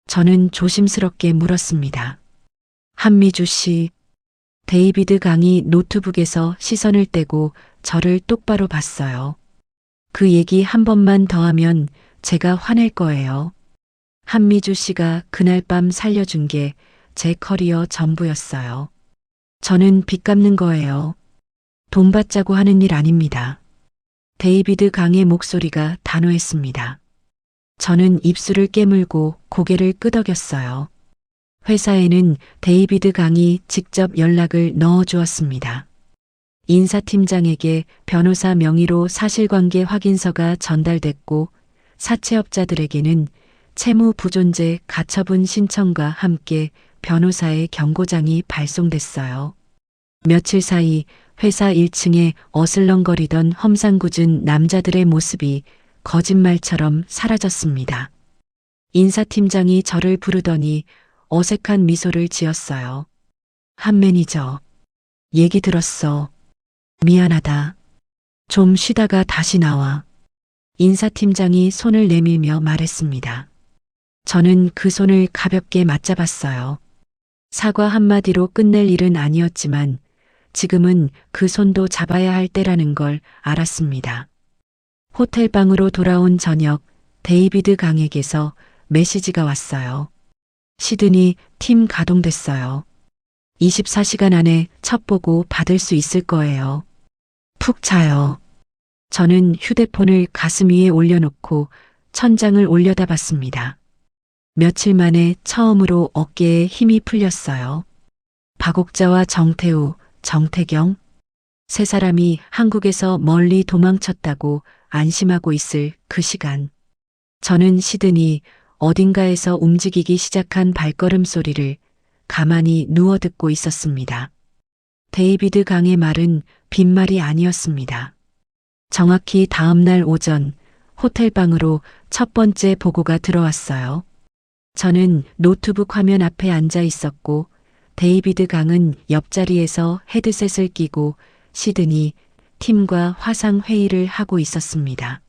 저는 조심스럽게 물었습니다. 한미주 씨. 데이비드 강이 노트북에서 시선을 떼고 저를 똑바로 봤어요. 그 얘기 한 번만 더 하면 제가 화낼 거예요. 한미주 씨가 그날 밤 살려준 게 제 커리어 전부였어요. 저는 빚 갚는 거예요. 돈 받자고 하는 일 아닙니다. 데이비드 강의 목소리가 단호했습니다. 저는 입술을 깨물고 고개를 끄덕였어요. 회사에는 데이비드 강이 직접 연락을 넣어주었습니다. 인사팀장에게 변호사 명의로 사실관계 확인서가 전달됐고 사채업자들에게는 채무부존재 가처분 신청과 함께 변호사의 경고장이 발송됐어요. 며칠 사이 회사 1층에 어슬렁거리던 험상궂은 남자들의 모습이 거짓말처럼 사라졌습니다. 인사팀장이 저를 부르더니 어색한 미소를 지었어요. 한 매니저. 얘기 들었어. 미안하다. 좀 쉬다가 다시 나와. 인사팀장이 손을 내밀며 말했습니다. 저는 그 손을 가볍게 맞잡았어요. 사과 한마디로 끝낼 일은 아니었지만 지금은 그 손도 잡아야 할 때라는 걸 알았습니다. 호텔방으로 돌아온 저녁, 데이비드 강에게서 메시지가 왔어요. 시드니 팀 가동됐어요. 24시간 안에 첫 보고 받을 수 있을 거예요. 푹 자요. 저는 휴대폰을 가슴 위에 올려놓고 천장을 올려다봤습니다. 며칠 만에 처음으로 어깨에 힘이 풀렸어요. 박옥자와 정태우, 정태경. 세 사람이 한국에서 멀리 도망쳤다고 안심하고 있을 그 시간. 저는 시드니 어딘가에서 움직이기 시작한 발걸음 소리를 가만히 누워 듣고 있었습니다. 데이비드 강의 말은 빈말이 아니었습니다. 정확히 다음 날 오전 호텔방으로 첫 번째 보고가 들어왔어요. 저는 노트북 화면 앞에 앉아 있었고 데이비드 강은 옆자리에서 헤드셋을 끼고 시드니 팀과 화상 회의를 하고 있었습니다.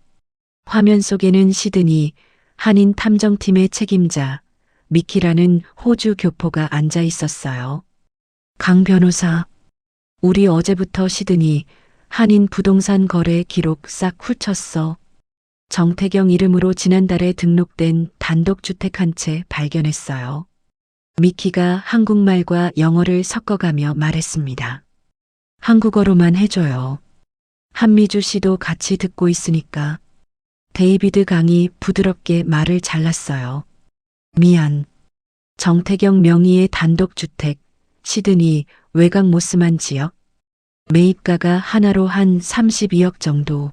화면 속에는 시드니 한인 탐정팀의 책임자 미키라는 호주 교포가 앉아 있었어요. 강 변호사, 우리 어제부터 시드니 한인 부동산 거래 기록 싹 훑었어. 정태경 이름으로 지난달에 등록된 단독주택 한 채 발견했어요. 미키가 한국말과 영어를 섞어가며 말했습니다. 한국어로만 해줘요. 한미주 씨도 같이 듣고 있으니까. 데이비드 강이 부드럽게 말을 잘랐어요. 미안. 정태경 명의의 단독주택, 시드니 외곽 모스만 지역. 매입가가 하나로 한 32억 정도.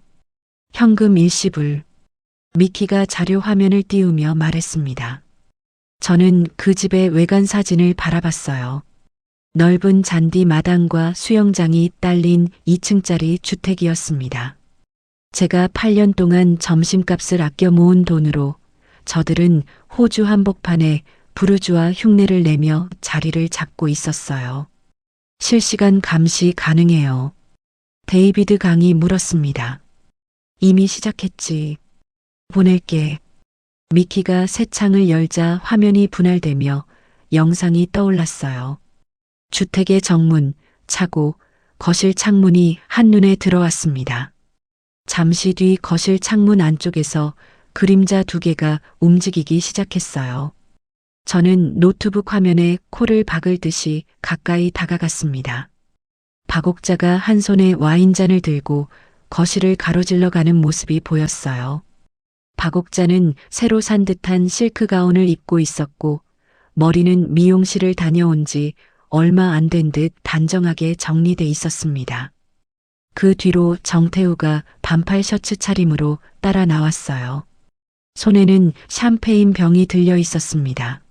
현금 일시불. 미키가 자료 화면을 띄우며 말했습니다. 저는 그 집의 외관 사진을 바라봤어요. 넓은 잔디 마당과 수영장이 딸린 2층짜리 주택이었습니다. 제가 8년 동안 점심값을 아껴 모은 돈으로 저들은 호주 한복판에 부르주아 흉내를 내며 자리를 잡고 있었어요. 실시간 감시 가능해요. 데이비드 강이 물었습니다. 이미 시작했지. 보낼게. 미키가 새 창을 열자 화면이 분할되며 영상이 떠올랐어요. 주택의 정문, 차고, 거실 창문이 한눈에 들어왔습니다. 잠시 뒤 거실 창문 안쪽에서 그림자 두 개가 움직이기 시작했어요. 저는 노트북 화면에 코를 박을 듯이 가까이 다가갔습니다. 박옥자가 한 손에 와인잔을 들고 거실을 가로질러 가는 모습이 보였어요. 박옥자는 새로 산 듯한 실크 가운을 입고 있었고 머리는 미용실을 다녀온 지 얼마 안 된 듯 단정하게 정리돼 있었습니다. 그 뒤로 정태우가 반팔 셔츠 차림으로 따라 나왔어요. 손에는 샴페인 병이 들려 있었습니다.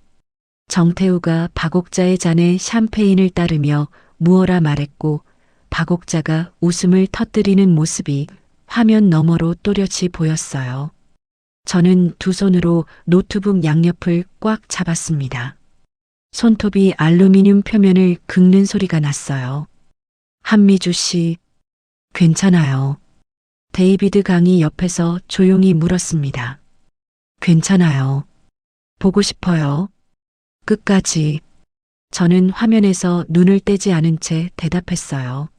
정태우가 박옥자의 잔에 샴페인을 따르며 무어라 말했고 박옥자가 웃음을 터뜨리는 모습이 화면 너머로 또렷이 보였어요. 저는 두 손으로 노트북 양옆을 꽉 잡았습니다. 손톱이 알루미늄 표면을 긁는 소리가 났어요. 한미주 씨, 괜찮아요. 데이비드 강이 옆에서 조용히 물었습니다. 괜찮아요. 보고 싶어요. 끝까지. 저는 화면에서 눈을 떼지 않은 채 대답했어요.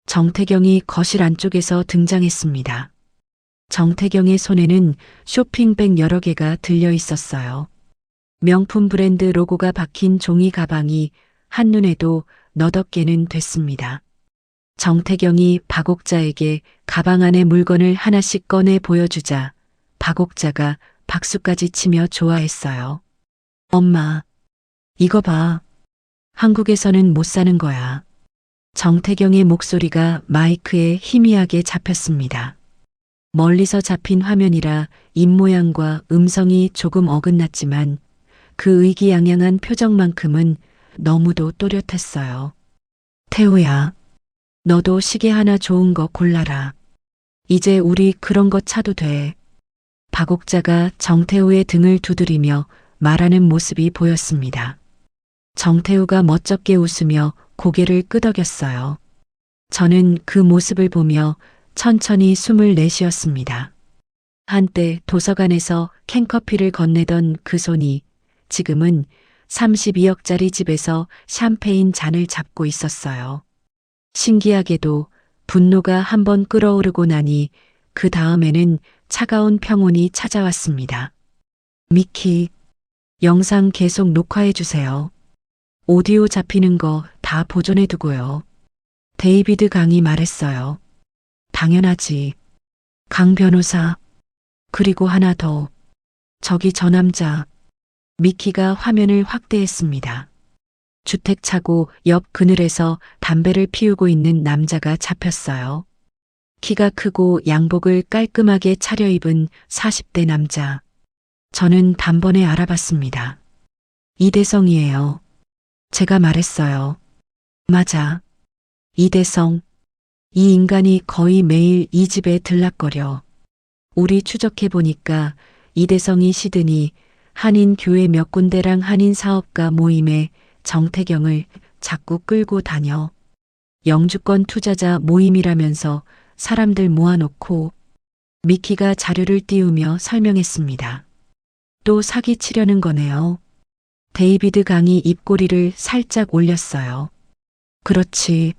정태경이 거실 안쪽에서 등장했습니다. 정태경의 손에는 쇼핑백 여러 개가 들려 있었어요. 명품 브랜드 로고가 박힌 종이 가방이 한눈에도 너덕개는 됐습니다. 정태경이 박옥자에게 가방 안의 물건을 하나씩 꺼내 보여주자 박옥자가 박수까지 치며 좋아했어요. 엄마, 이거 봐. 한국에서는 못 사는 거야. 정태경의 목소리가 마이크에 희미하게 잡혔습니다. 멀리서 잡힌 화면이라 입모양과 음성이 조금 어긋났지만 그 의기양양한 표정만큼은 너무도 또렷했어요. 태우야, 너도 시계 하나 좋은 거 골라라. 이제 우리 그런 거 차도 돼. 박옥자가 정태우의 등을 두드리며 말하는 모습이 보였습니다. 정태우가 멋쩍게 웃으며 고개를 끄덕였어요. 저는 그 모습을 보며 천천히 숨을 내쉬었습니다. 한때 도서관에서 캔커피를 건네던 그 손이 지금은 32억짜리 집에서 샴페인 잔을 잡고 있었어요. 신기하게도 분노가 한번 끓어오르고 나니 그 다음에는 차가운 평온이 찾아왔습니다. 미키, 영상 계속 녹화해 주세요. 오디오 잡히는 거 다 보존해 두고요. 데이비드 강이 말했어요. 당연하지. 강 변호사. 그리고 하나 더. 저기 저 남자. 미키가 화면을 확대했습니다. 주택차고 옆 그늘에서 담배를 피우고 있는 남자가 잡혔어요. 키가 크고 양복을 깔끔하게 차려입은 40대 남자. 저는 단번에 알아봤습니다. 이대성이에요. 제가 말했어요. 맞아. 이대성. 이 인간이 거의 매일 이 집에 들락거려. 우리 추적해보니까 이대성이 시드니 한인 교회 몇 군데랑 한인 사업가 모임에 정태경을 자꾸 끌고 다녀. 영주권 투자자 모임이라면서 사람들 모아놓고. 미키가 자료를 띄우며 설명했습니다. 또 사기치려는 거네요. 데이비드 강이 입꼬리를 살짝 올렸어요. 그렇지.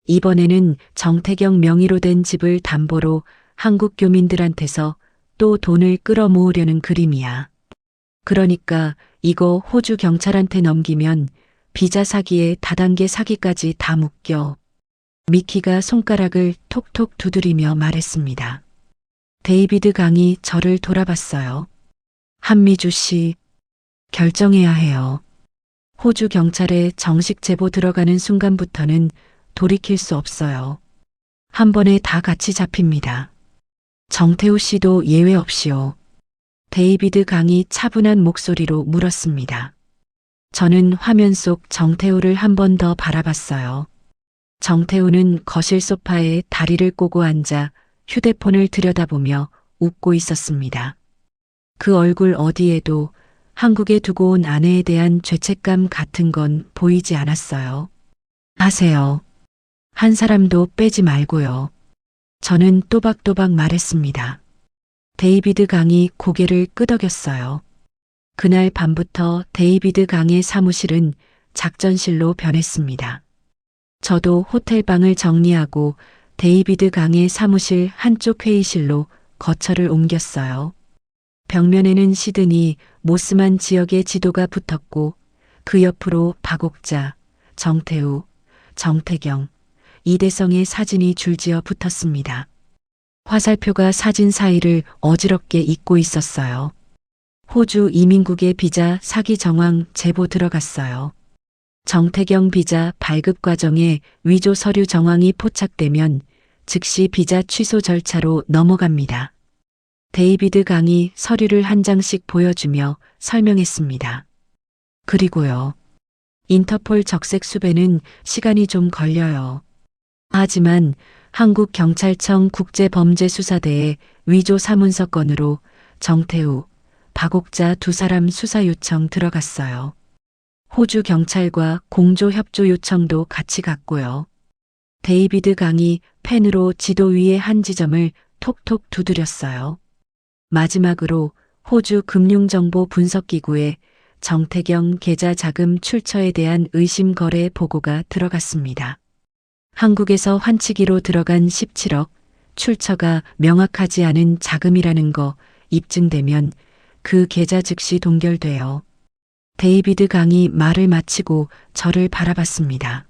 이번에는 정태경 명의로 된 집을 담보로 한국 교민들한테서 또 돈을 끌어모으려는 그림이야. 그러니까 이거 호주 경찰한테 넘기면 비자 사기에 다단계 사기까지 다 묶여. 미키가 손가락을 톡톡 두드리며 말했습니다. 데이비드 강이 저를 돌아봤어요. 한미주 씨, 결정해야 해요. 호주 경찰에 정식 제보 들어가는 순간부터는 돌이킬 수 없어요. 한 번에 다 같이 잡힙니다. 정태우 씨도 예외 없이요. 데이비드 강이 차분한 목소리로 물었습니다. 저는 화면 속 정태우를 한 번 더 바라봤어요. 정태우는 거실 소파에 다리를 꼬고 앉아 휴대폰을 들여다보며 웃고 있었습니다. 그 얼굴 어디에도 한국에 두고 온 아내에 대한 죄책감 같은 건 보이지 않았어요. 하세요. 한 사람도 빼지 말고요. 저는 또박또박 말했습니다. 데이비드 강이 고개를 끄덕였어요. 그날 밤부터 데이비드 강의 사무실은 작전실로 변했습니다. 저도 호텔방을 정리하고 데이비드 강의 사무실 한쪽 회의실로 거처를 옮겼어요. 벽면에는 시드니 모스만 지역의 지도가 붙었고 그 옆으로 박옥자, 정태우, 정태경, 이대성의 사진이 줄지어 붙었습니다. 화살표가 사진 사이를 어지럽게 잇고 있었어요. 호주 이민국의 비자 사기 정황 제보 들어갔어요. 정태경 비자 발급 과정에 위조 서류 정황이 포착되면 즉시 비자 취소 절차로 넘어갑니다. 데이비드 강이 서류를 한 장씩 보여주며 설명했습니다. 그리고요. 인터폴 적색 수배는 시간이 좀 걸려요. 하지만 한국경찰청 국제범죄수사대에 위조 사문서 건으로 정태우, 박옥자 두 사람 수사 요청 들어갔어요. 호주 경찰과 공조 협조 요청도 같이 갔고요. 데이비드 강이 펜으로 지도 위의 한 지점을 톡톡 두드렸어요. 마지막으로 호주 금융정보분석기구에 정태경 계좌 자금 출처에 대한 의심 거래 보고가 들어갔습니다. 한국에서 환치기로 들어간 17억, 출처가 명확하지 않은 자금이라는 거 입증되면 그 계좌 즉시 동결돼요. 데이비드 강이 말을 마치고 저를 바라봤습니다.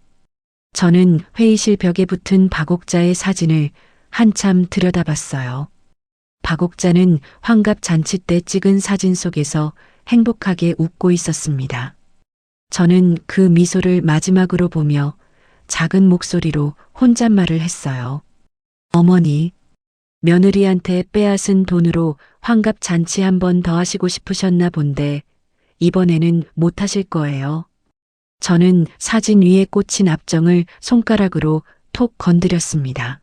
저는 회의실 벽에 붙은 박옥자의 사진을 한참 들여다봤어요. 박옥자는 환갑 잔치 때 찍은 사진 속에서 행복하게 웃고 있었습니다. 저는 그 미소를 마지막으로 보며 작은 목소리로 혼잣말을 했어요. 어머니, 며느리한테 빼앗은 돈으로 환갑 잔치 한 번 더 하시고 싶으셨나 본데 이번에는 못 하실 거예요. 저는 사진 위에 꽂힌 압정을 손가락으로 톡 건드렸습니다.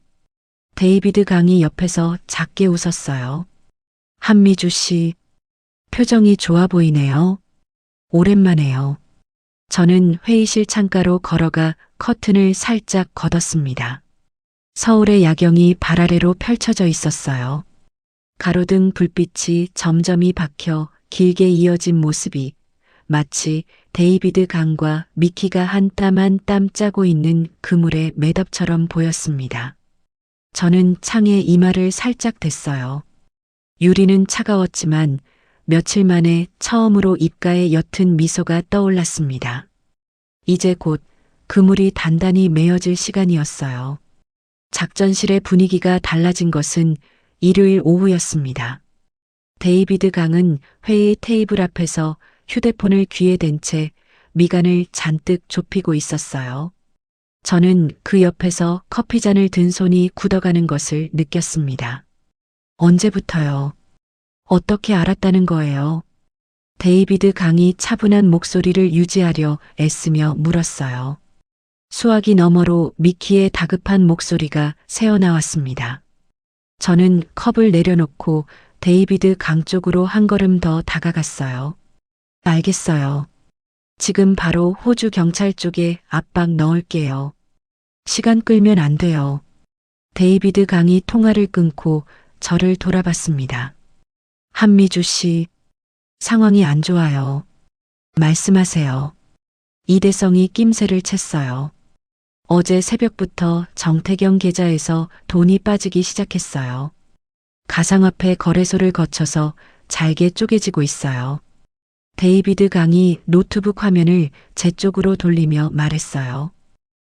데이비드 강이 옆에서 작게 웃었어요. 한미주 씨, 표정이 좋아 보이네요. 오랜만에요. 저는 회의실 창가로 걸어가 커튼을 살짝 걷었습니다. 서울의 야경이 발 아래로 펼쳐져 있었어요. 가로등 불빛이 점점이 박혀 길게 이어진 모습이 마치 데이비드 강과 미키가 한 땀 한 땀 짜고 있는 그물의 매듭처럼 보였습니다. 저는 창에 이마를 살짝 댔어요. 유리는 차가웠지만 며칠 만에 처음으로 입가에 옅은 미소가 떠올랐습니다. 이제 곧 그물이 단단히 메어질 시간이었어요. 작전실의 분위기가 달라진 것은 일요일 오후였습니다. 데이비드 강은 회의 테이블 앞에서 휴대폰을 귀에 댄 채 미간을 잔뜩 좁히고 있었어요. 저는 그 옆에서 커피잔을 든 손이 굳어가는 것을 느꼈습니다. 언제부터요? 어떻게 알았다는 거예요? 데이비드 강이 차분한 목소리를 유지하려 애쓰며 물었어요. 수화기 너머로 미키의 다급한 목소리가 새어나왔습니다. 저는 컵을 내려놓고 데이비드 강 쪽으로 한 걸음 더 다가갔어요. 알겠어요. 지금 바로 호주 경찰 쪽에 압박 넣을게요. 시간 끌면 안 돼요. 데이비드 강이 통화를 끊고 저를 돌아봤습니다. 한미주 씨, 상황이 안 좋아요. 말씀하세요. 이대성이 낌새를 챘어요. 어제 새벽부터 정태경 계좌에서 돈이 빠지기 시작했어요. 가상화폐 거래소를 거쳐서 잘게 쪼개지고 있어요. 데이비드 강이 노트북 화면을 제 쪽으로 돌리며 말했어요.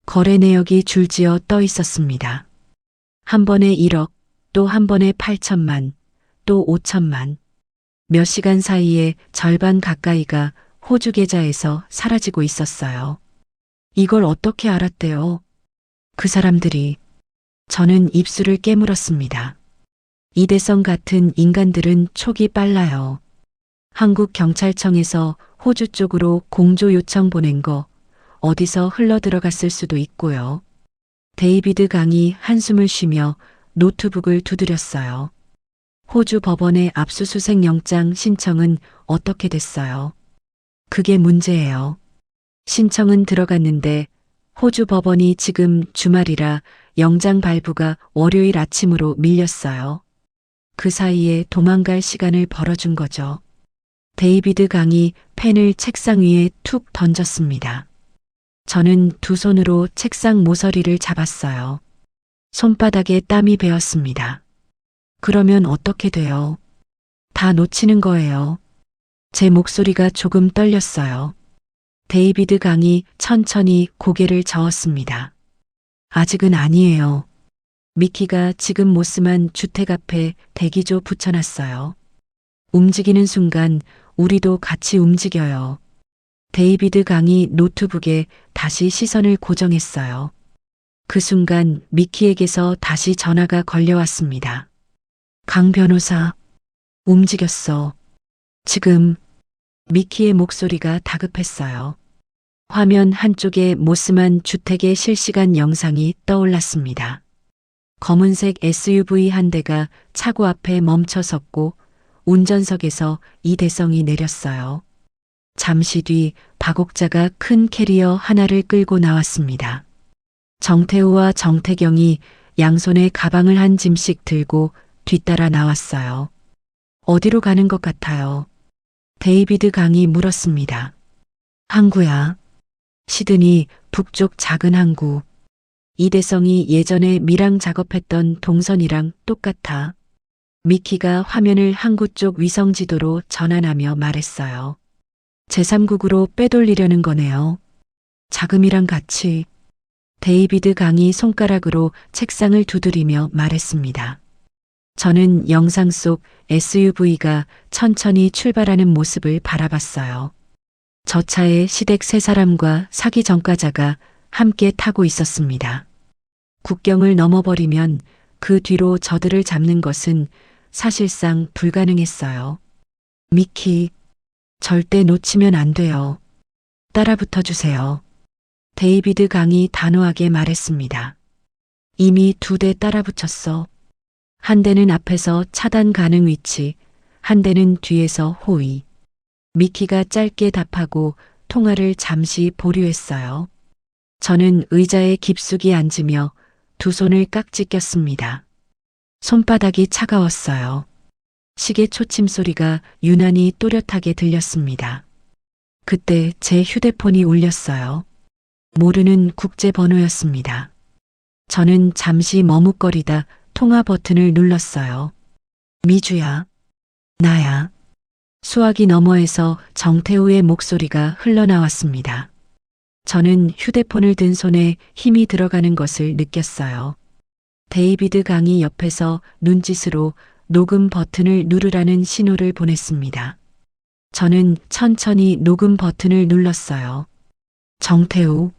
거래 내역이 줄지어 떠 있었습니다. 한 번에 1억, 또 한 번에 8천만, 또 5천만. 몇 시간 사이에 절반 가까이가 호주 계좌에서 사라지고 있었어요. 이걸 어떻게 알았대요? 그 사람들이. 저는 입술을 깨물었습니다. 이대성 같은 인간들은 촉이 빨라요. 한국경찰청에서 호주 쪽으로 공조 요청 보낸 거 어디서 흘러 들어갔을 수도 있고요. 데이비드 강이 한숨을 쉬며 노트북을 두드렸어요. 호주 법원의 압수수색 영장 신청은 어떻게 됐어요? 그게 문제예요. 신청은 들어갔는데 호주 법원이 지금 주말이라 영장 발부가 월요일 아침으로 밀렸어요. 그 사이에 도망갈 시간을 벌어준 거죠. 데이비드 강이 펜을 책상 위에 툭 던졌습니다. 저는 두 손으로 책상 모서리를 잡았어요. 손바닥에 땀이 배었습니다. 그러면 어떻게 돼요? 다 놓치는 거예요. 제 목소리가 조금 떨렸어요. 데이비드 강이 천천히 고개를 저었습니다. 아직은 아니에요. 미키가 지금 모스만 주택 앞에 대기조 붙여놨어요. 움직이는 순간 우리도 같이 움직여요. 데이비드 강이 노트북에 다시 시선을 고정했어요. 그 순간 미키에게서 다시 전화가 걸려왔습니다. 강 변호사, 움직였어. 지금. 미키의 목소리가 다급했어요. 화면 한쪽에 모스만 주택의 실시간 영상이 떠올랐습니다. 검은색 SUV 한 대가 차고 앞에 멈춰 섰고 운전석에서 이대성이 내렸어요. 잠시 뒤 박옥자가 큰 캐리어 하나를 끌고 나왔습니다. 정태우와 정태경이 양손에 가방을 한 짐씩 들고 뒤따라 나왔어요. 어디로 가는 것 같아요? 데이비드 강이 물었습니다. 항구야. 시드니 북쪽 작은 항구. 이대성이 예전에 미랑 작업했던 동선이랑 똑같아. 미키가 화면을 항구 쪽 위성 지도로 전환하며 말했어요. 제3국으로 빼돌리려는 거네요. 자금이랑 같이. 데이비드 강이 손가락으로 책상을 두드리며 말했습니다. 저는 영상 속 SUV가 천천히 출발하는 모습을 바라봤어요. 저 차에 시댁 세 사람과 사기 전과자가 함께 타고 있었습니다. 국경을 넘어버리면 그 뒤로 저들을 잡는 것은 사실상 불가능했어요. 미키, 절대 놓치면 안 돼요. 따라붙어 주세요. 데이비드 강이 단호하게 말했습니다. 이미 2대 따라붙였어. 한 대는 앞에서 차단 가능 위치, 한 대는 뒤에서 호위. 미키가 짧게 답하고 통화를 잠시 보류했어요. 저는 의자에 깊숙이 앉으며 두 손을 깍지 꼈습니다. 손바닥이 차가웠어요. 시계 초침 소리가 유난히 또렷하게 들렸습니다. 그때 제 휴대폰이 울렸어요. 모르는 국제 번호였습니다. 저는 잠시 머뭇거리다 통화 버튼을 눌렀어요. 미주야. 나야. 수화기 너머에서 정태우의 목소리가 흘러나왔습니다. 저는 휴대폰을 든 손에 힘이 들어가는 것을 느꼈어요. 데이비드 강이 옆에서 눈짓으로 녹음 버튼을 누르라는 신호를 보냈습니다. 저는 천천히 녹음 버튼을 눌렀어요. 정태우.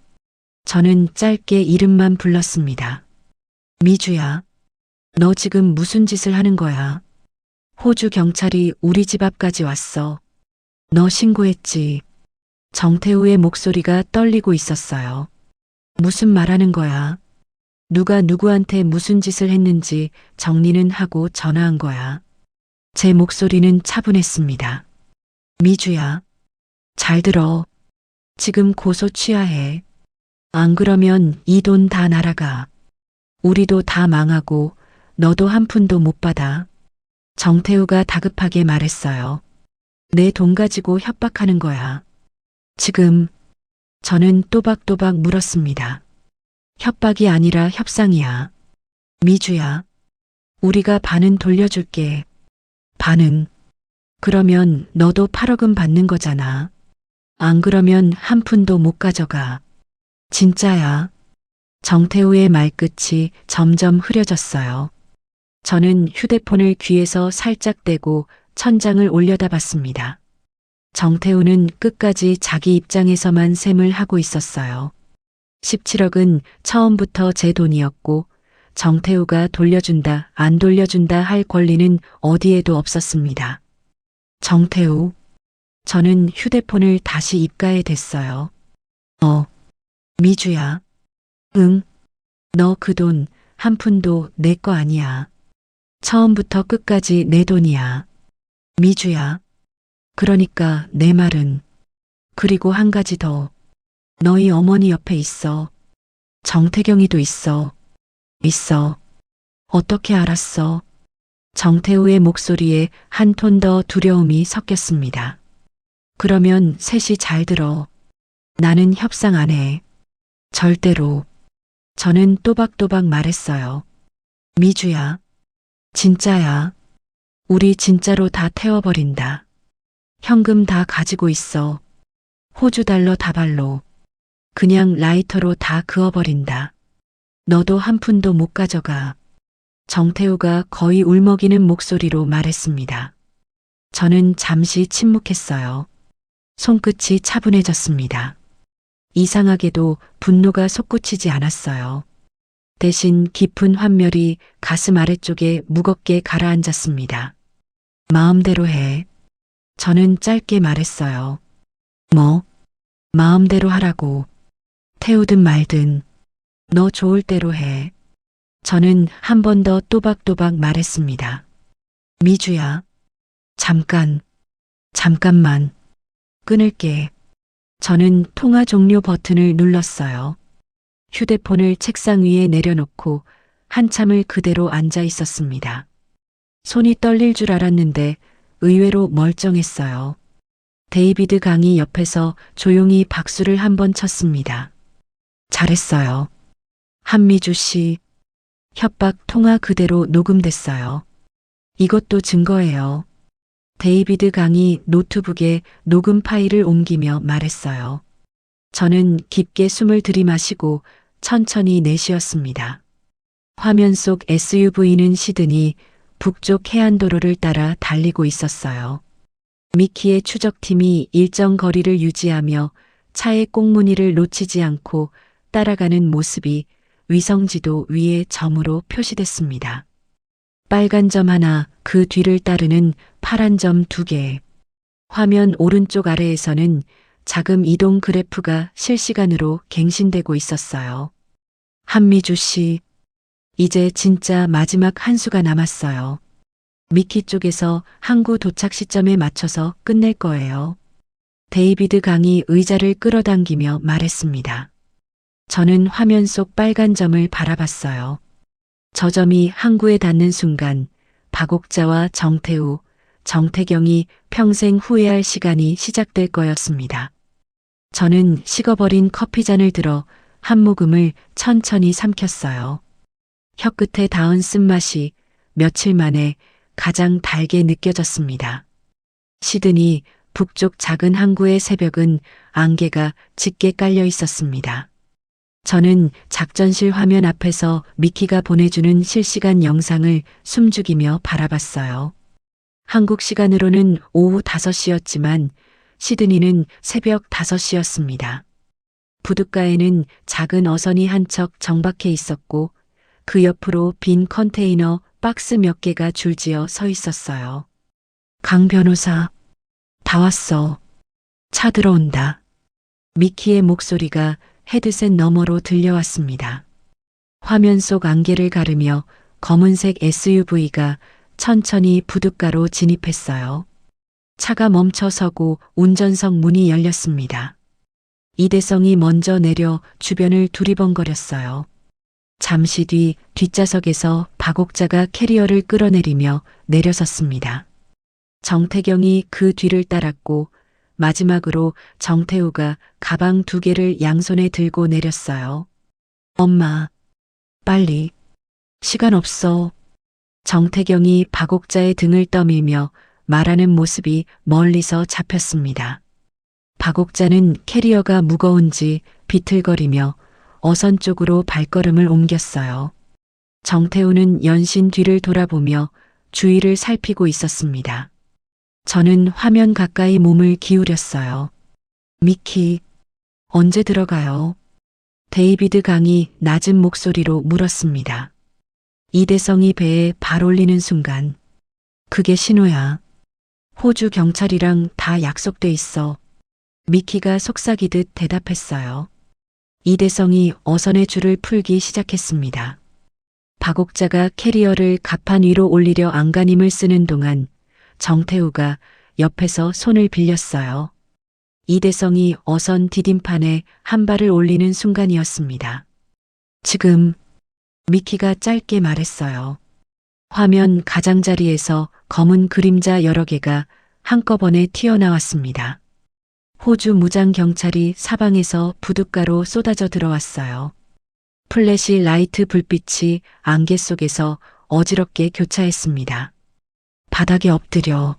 저는 짧게 이름만 불렀습니다. 미주야. 너 지금 무슨 짓을 하는 거야? 호주 경찰이 우리 집 앞까지 왔어. 너 신고했지? 정태우의 목소리가 떨리고 있었어요. 무슨 말하는 거야? 누가 누구한테 무슨 짓을 했는지 정리는 하고 전화한 거야. 제 목소리는 차분했습니다. 미주야, 잘 들어. 지금 고소 취하해. 안 그러면 이 돈 다 날아가. 우리도 다 망하고 너도 한 푼도 못 받아. 정태우가 다급하게 말했어요. 내 돈 가지고 협박하는 거야. 지금. 저는 또박또박 물었습니다. 협박이 아니라 협상이야. 미주야, 우리가 반은 돌려줄게. 반은. 그러면 너도 8억은 받는 거잖아. 안 그러면 한 푼도 못 가져가. 진짜야. 정태우의 말끝이 점점 흐려졌어요. 저는 휴대폰을 귀에서 살짝 떼고 천장을 올려다봤습니다. 정태우는 끝까지 자기 입장에서만 셈을 하고 있었어요. 17억은 처음부터 제 돈이었고 정태우가 돌려준다, 안 돌려준다 할 권리는 어디에도 없었습니다. 정태우. 저는 휴대폰을 다시 입가에 댔어요. 미주야. 응. 너 그 돈 한 푼도 내 거 아니야. 처음부터 끝까지 내 돈이야. 미주야. 그러니까 내 말은. 그리고 한 가지 더. 너희 어머니 옆에 있어. 정태경이도 있어. 있어. 어떻게 알았어? 정태우의 목소리에 한 톤 더 두려움이 섞였습니다. 그러면 셋이 잘 들어. 나는 협상 안 해. 절대로. 저는 또박또박 말했어요. 미주야. 진짜야. 우리 진짜로 다 태워버린다. 현금 다 가지고 있어. 호주 달러 다발로. 그냥 라이터로 다 그어버린다. 너도 한 푼도 못 가져가. 정태우가 거의 울먹이는 목소리로 말했습니다. 저는 잠시 침묵했어요. 손끝이 차분해졌습니다. 이상하게도 분노가 솟구치지 않았어요. 대신 깊은 환멸이 가슴 아래쪽에 무겁게 가라앉았습니다. 마음대로 해. 저는 짧게 말했어요. 뭐? 마음대로 하라고. 태우든 말든. 너 좋을 대로 해. 저는 한 번 더 또박또박 말했습니다. 미주야. 잠깐만. 끊을게. 저는 통화 종료 버튼을 눌렀어요. 휴대폰을 책상 위에 내려놓고 한참을 그대로 앉아 있었습니다. 손이 떨릴 줄 알았는데 의외로 멀쩡했어요. 데이비드 강이 옆에서 조용히 박수를 한 번 쳤습니다. 잘했어요. 한미주 씨. 협박 통화 그대로 녹음됐어요. 이것도 증거예요. 데이비드 강이 노트북에 녹음 파일을 옮기며 말했어요. 저는 깊게 숨을 들이마시고 천천히 내쉬었습니다. 화면 속 SUV는 시드니 북쪽 해안도로를 따라 달리고 있었어요. 미키의 추적팀이 일정 거리를 유지하며 차의 꽁무니를 놓치지 않고 따라가는 모습이 위성지도 위에 점으로 표시됐습니다. 빨간 점 하나, 그 뒤를 따르는 파란 점 2개. 화면 오른쪽 아래에서는 자금 이동 그래프가 실시간으로 갱신되고 있었어요. 한미주 씨, 이제 진짜 마지막 한 수가 남았어요. 미키 쪽에서 항구 도착 시점에 맞춰서 끝낼 거예요. 데이비드 강이 의자를 끌어당기며 말했습니다. 저는 화면 속 빨간 점을 바라봤어요. 저 점이 항구에 닿는 순간 박옥자와 정태우, 정태경이 평생 후회할 시간이 시작될 거였습니다. 저는 식어버린 커피잔을 들어 한 모금을 천천히 삼켰어요. 혀끝에 닿은 쓴맛이 며칠 만에 가장 달게 느껴졌습니다. 시드니 북쪽 작은 항구의 새벽은 안개가 짙게 깔려 있었습니다. 저는 작전실 화면 앞에서 미키가 보내주는 실시간 영상을 숨죽이며 바라봤어요. 한국 시간으로는 오후 5시였지만 시드니는 새벽 5시였습니다. 부둣가에는 작은 어선이 한 척 정박해 있었고 그 옆으로 빈 컨테이너 박스 몇 개가 줄지어 서 있었어요. 강 변호사, 다 왔어. 차 들어온다. 미키의 목소리가 헤드셋 너머로 들려왔습니다. 화면 속 안개를 가르며 검은색 SUV가 천천히 부둣가로 진입했어요. 차가 멈춰서고 운전석 문이 열렸습니다. 이대성이 먼저 내려 주변을 두리번거렸어요. 잠시 뒤 뒷좌석에서 박옥자가 캐리어를 끌어내리며 내려섰습니다. 정태경이 그 뒤를 따랐고 마지막으로 정태우가 가방 2개를 양손에 들고 내렸어요. 엄마, 빨리. 시간 없어. 정태경이 박옥자의 등을 떠밀며 말하는 모습이 멀리서 잡혔습니다. 박옥자는 캐리어가 무거운지 비틀거리며 어선 쪽으로 발걸음을 옮겼어요. 정태우는 연신 뒤를 돌아보며 주위를 살피고 있었습니다. 저는 화면 가까이 몸을 기울였어요. 미키, 언제 들어가요? 데이비드 강이 낮은 목소리로 물었습니다. 이대성이 배에 발 올리는 순간, 그게 신호야. 호주 경찰이랑 다 약속돼 있어. 미키가 속삭이듯 대답했어요. 이대성이 어선의 줄을 풀기 시작했습니다. 박옥자가 캐리어를 갑판 위로 올리려 안간힘을 쓰는 동안 정태우가 옆에서 손을 빌렸어요. 이대성이 어선 디딤판에 한 발을 올리는 순간이었습니다. 지금, 미키가 짧게 말했어요. 화면 가장자리에서 검은 그림자 여러 개가 한꺼번에 튀어나왔습니다. 호주 무장 경찰이 사방에서 부둣가로 쏟아져 들어왔어요. 플래시 라이트 불빛이 안개 속에서 어지럽게 교차했습니다. 바닥에 엎드려.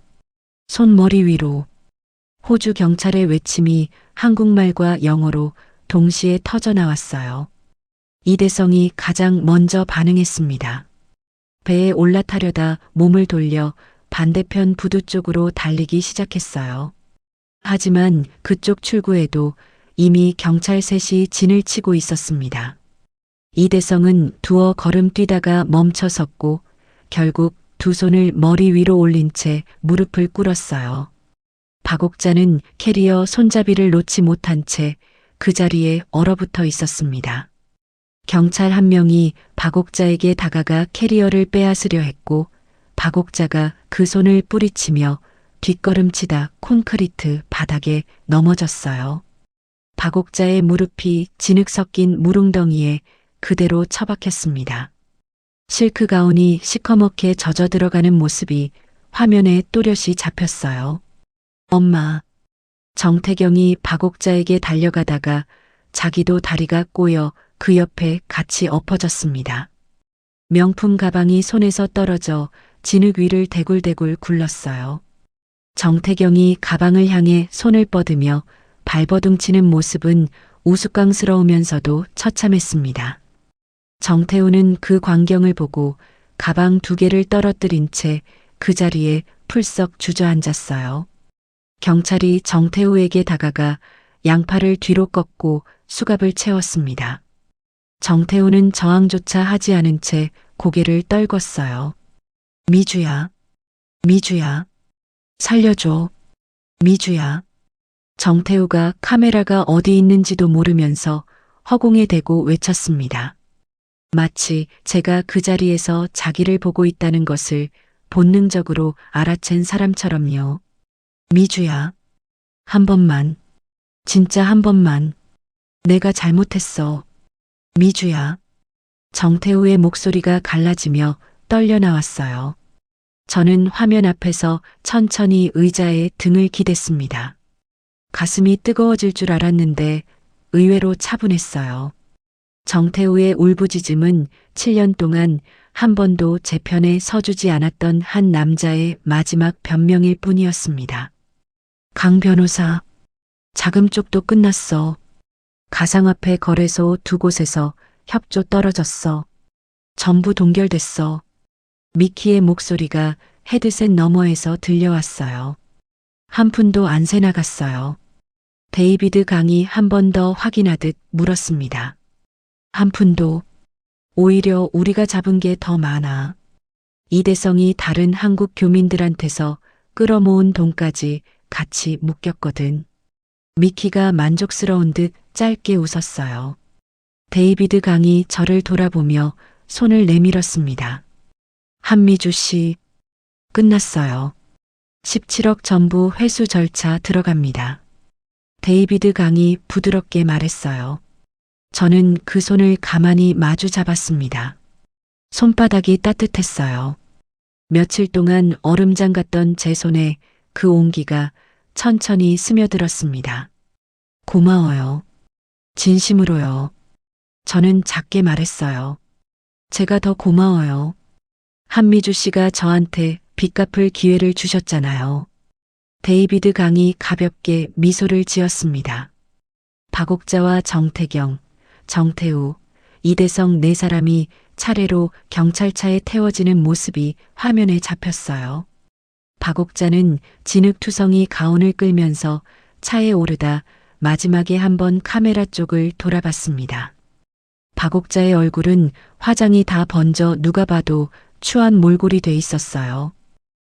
손머리 위로. 호주 경찰의 외침이 한국말과 영어로 동시에 터져 나왔어요. 이대성이 가장 먼저 반응했습니다. 배에 올라타려다 몸을 돌려 반대편 부두 쪽으로 달리기 시작했어요. 하지만 그쪽 출구에도 이미 경찰 셋이 진을 치고 있었습니다. 이대성은 두어 걸음 뛰다가 멈춰섰고 결국 두 손을 머리 위로 올린 채 무릎을 꿇었어요. 박옥자는 캐리어 손잡이를 놓지 못한 채 그 자리에 얼어붙어 있었습니다. 경찰 한 명이 박옥자에게 다가가 캐리어를 빼앗으려 했고 박옥자가 그 손을 뿌리치며 뒷걸음치다 콘크리트 바닥에 넘어졌어요. 박옥자의 무릎이 진흙 섞인 물웅덩이에 그대로 처박혔습니다. 실크 가운이 시커멓게 젖어 들어가는 모습이 화면에 또렷이 잡혔어요. 엄마. 정태경이 박옥자에게 달려가다가 자기도 다리가 꼬여 그 옆에 같이 엎어졌습니다. 명품 가방이 손에서 떨어져 진흙 위를 대굴대굴 굴렀어요. 정태경이 가방을 향해 손을 뻗으며 발버둥치는 모습은 우스꽝스러우면서도 처참했습니다. 정태우는 그 광경을 보고 가방 2개를 떨어뜨린 채 그 자리에 풀썩 주저앉았어요. 경찰이 정태우에게 다가가 양팔을 뒤로 꺾고 수갑을 채웠습니다. 정태우는 저항조차 하지 않은 채 고개를 떨궜어요. 미주야, 미주야, 살려줘, 미주야. 정태우가 카메라가 어디 있는지도 모르면서 허공에 대고 외쳤습니다. 마치 제가 그 자리에서 자기를 보고 있다는 것을 본능적으로 알아챈 사람처럼요. 미주야, 한 번만, 진짜 한 번만, 내가 잘못했어. 미주야. 정태우의 목소리가 갈라지며 떨려 나왔어요. 저는 화면 앞에서 천천히 의자에 등을 기댔습니다. 가슴이 뜨거워질 줄 알았는데 의외로 차분했어요. 정태우의 울부짖음은 7년 동안 한 번도 제 편에 서주지 않았던 한 남자의 마지막 변명일 뿐이었습니다. 강 변호사, 자금 쪽도 끝났어. 가상화폐 거래소 2곳에서 협조 떨어졌어. 전부 동결됐어. 미키의 목소리가 헤드셋 너머에서 들려왔어요. 한 푼도 안 새나갔어요. 데이비드 강이 한 번 더 확인하듯 물었습니다. 한 푼도. 오히려 우리가 잡은 게 더 많아. 이대성이 다른 한국 교민들한테서 끌어모은 돈까지 같이 묶였거든. 미키가 만족스러운 듯 짧게 웃었어요. 데이비드 강이 저를 돌아보며 손을 내밀었습니다. 한미주 씨, 끝났어요. 17억 전부 회수 절차 들어갑니다. 데이비드 강이 부드럽게 말했어요. 저는 그 손을 가만히 마주 잡았습니다. 손바닥이 따뜻했어요. 며칠 동안 얼음장 같던 제 손에 그 온기가 천천히 스며들었습니다. 고마워요. 진심으로요. 저는 작게 말했어요. 제가 더 고마워요. 한미주 씨가 저한테 빚 갚을 기회를 주셨잖아요. 데이비드 강이 가볍게 미소를 지었습니다. 박옥자와 정태경, 정태우, 이대성 4사람이 차례로 경찰차에 태워지는 모습이 화면에 잡혔어요. 박옥자는 진흙투성이 가운을 끌면서 차에 오르다 마지막에 한번 카메라 쪽을 돌아봤습니다. 박옥자의 얼굴은 화장이 다 번져 누가 봐도 추한 몰골이 돼 있었어요.